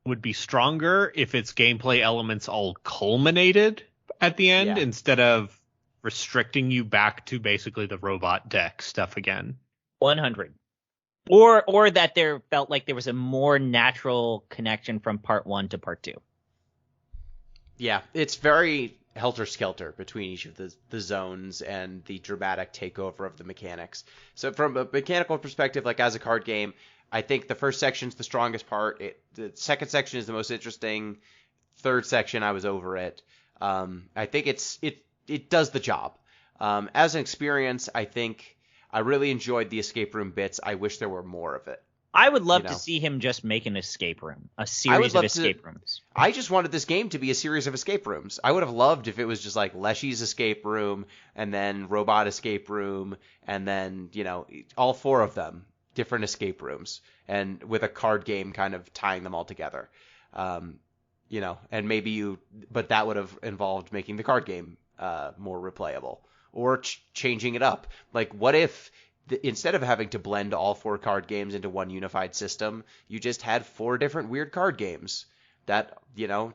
would be stronger if its gameplay elements all culminated at the end instead of restricting you back to basically the robot deck stuff again.
100. Or that there felt like there was a more natural connection from part 1 to part 2.
Yeah, it's very helter-skelter between each of the zones and the dramatic takeover of the mechanics. So from a mechanical perspective, like as a card game, I think the first section's the strongest part. The second section is the most interesting. Third section, I was over it. I think it does the job. As an experience, I think I really enjoyed the escape room bits. I wish there were more of it.
I would love to see him just make an escape room, a series of escape rooms.
I just wanted this game to be a series of escape rooms. I would have loved if it was just like Leshy's escape room and then Robot escape room and then, all 4 of them, different escape rooms, and with a card game kind of tying them all together. And maybe but that would have involved making the card game more replayable or changing it up. Like, what if instead of having to blend all 4 card games into one unified system, you just had 4 different weird card games that,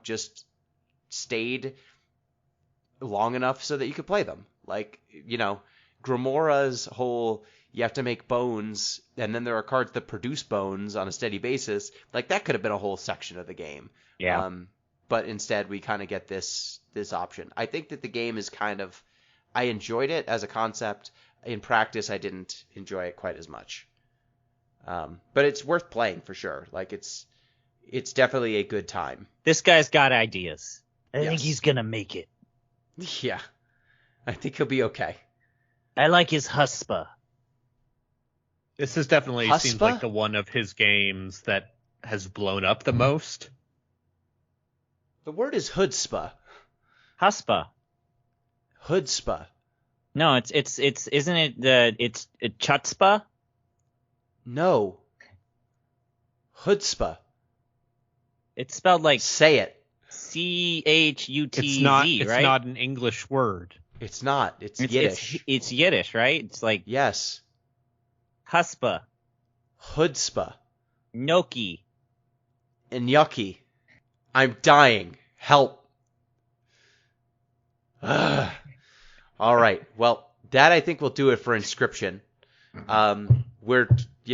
just stayed long enough so that you could play them. Like, Gramora's whole, you have to make bones, and then there are cards that produce bones on a steady basis. Like, that could have been a whole section of the game.
Yeah.
But instead, we kind of get this option. I think that the game is I enjoyed it as a concept. In practice, I didn't enjoy it quite as much. But it's worth playing for sure. Like, it's definitely a good time.
This guy's got ideas. I think he's going to make it.
Yeah. I think he'll be okay.
I like his huspa.
This has definitely seems like the one of his games that has blown up the most.
The word is hudspa.
Huspa.
Hudspa.
No, it's isn't it it's chutzpah?
No. Hudspa.
It's spelled like
say it.
CHUTZ, right?
It's not an English word.
It's not. It's Yiddish.
It's Yiddish, right? It's like
yes.
Huspa.
Hudspa.
Gnocchi.
Gnocchi. I'm dying. Help. Ugh. All right. Well, that I think will do it for Inscryption. We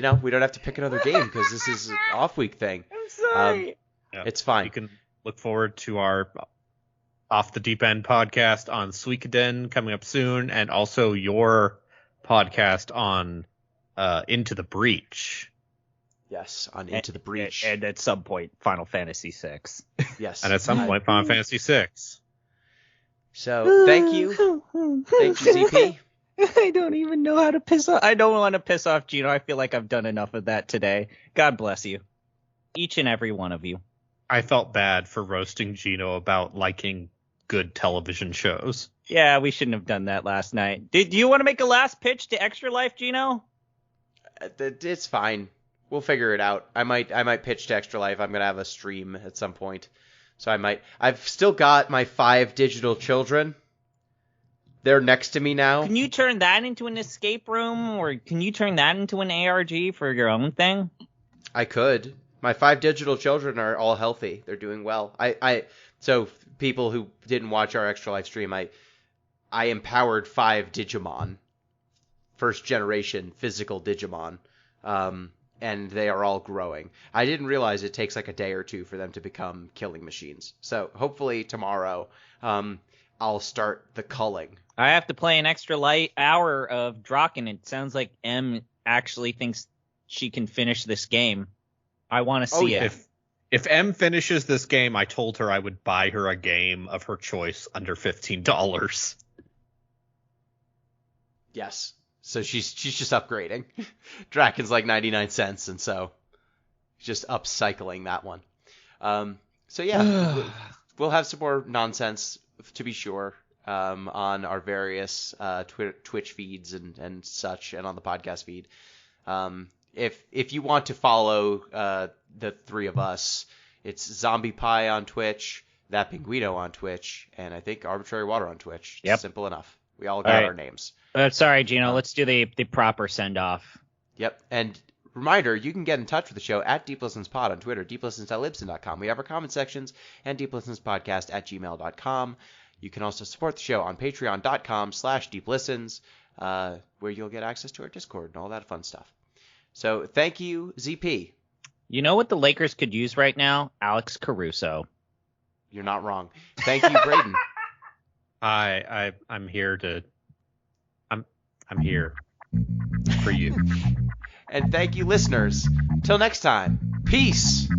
don't have to pick another game because this is an off-week thing.
I'm sorry.
It's fine.
You can look forward to our Off the Deep End podcast on Suikoden coming up soon, and also your podcast on Into the Breach.
Yes, on Into the Breach.
And at some point, Final Fantasy VI.
Yes.
And at some point, Final Fantasy VI.
So, thank you. Thank you, ZP.
I don't even know how to piss off. I don't want to piss off Gino. I feel like I've done enough of that today. God bless you. Each and every one of you.
I felt bad for roasting Gino about liking good television shows.
Yeah, we shouldn't have done that last night. Do you want to make a last pitch to Extra Life, Gino?
It's fine. We'll figure it out. I might pitch to Extra Life. I'm going to have a stream at some point. So I've still got my 5 digital children. They're next to me now.
Can you turn that into an escape room, or can you turn that into an ARG for your own thing?
I could. My 5 digital children are all healthy. They're doing well. So people who didn't watch our Extra Life stream, I empowered 5 Digimon, first generation physical Digimon. And they are all growing. I didn't realize it takes like a day or 2 for them to become killing machines. So hopefully tomorrow I'll start the culling.
I have to play an extra light hour of Draken. It sounds like M actually thinks she can finish this game. I want to see it.
If M finishes this game, I told her I would buy her a game of her choice under $15.
Yes. So she's just upgrading. Draken's like 99 cents, and so just upcycling that one. So yeah, we'll have some more nonsense to be sure on our various Twitch feeds and such, and on the podcast feed. If you want to follow the 3 of us, it's ZombiePie on Twitch, That Pinguino on Twitch, and I think ArbitraryWater on Twitch.
Yep.
Simple enough. We all got our names.
Sorry, Gino. Let's do the proper send-off.
Yep. And Reminder, you can get in touch with the show at DeepListensPod on Twitter, deeplistens.libsyn.com. We have our comment sections, and deeplistenspodcast@gmail.com. You can also support the show on patreon.com/deeplistens, where you'll get access to our Discord and all that fun stuff. So thank you, ZP.
You know what the Lakers could use right now? Alex Caruso.
You're not wrong. Thank you, Braden.
I'm here to. I'm here for you.
And thank you, listeners. Till next time, peace.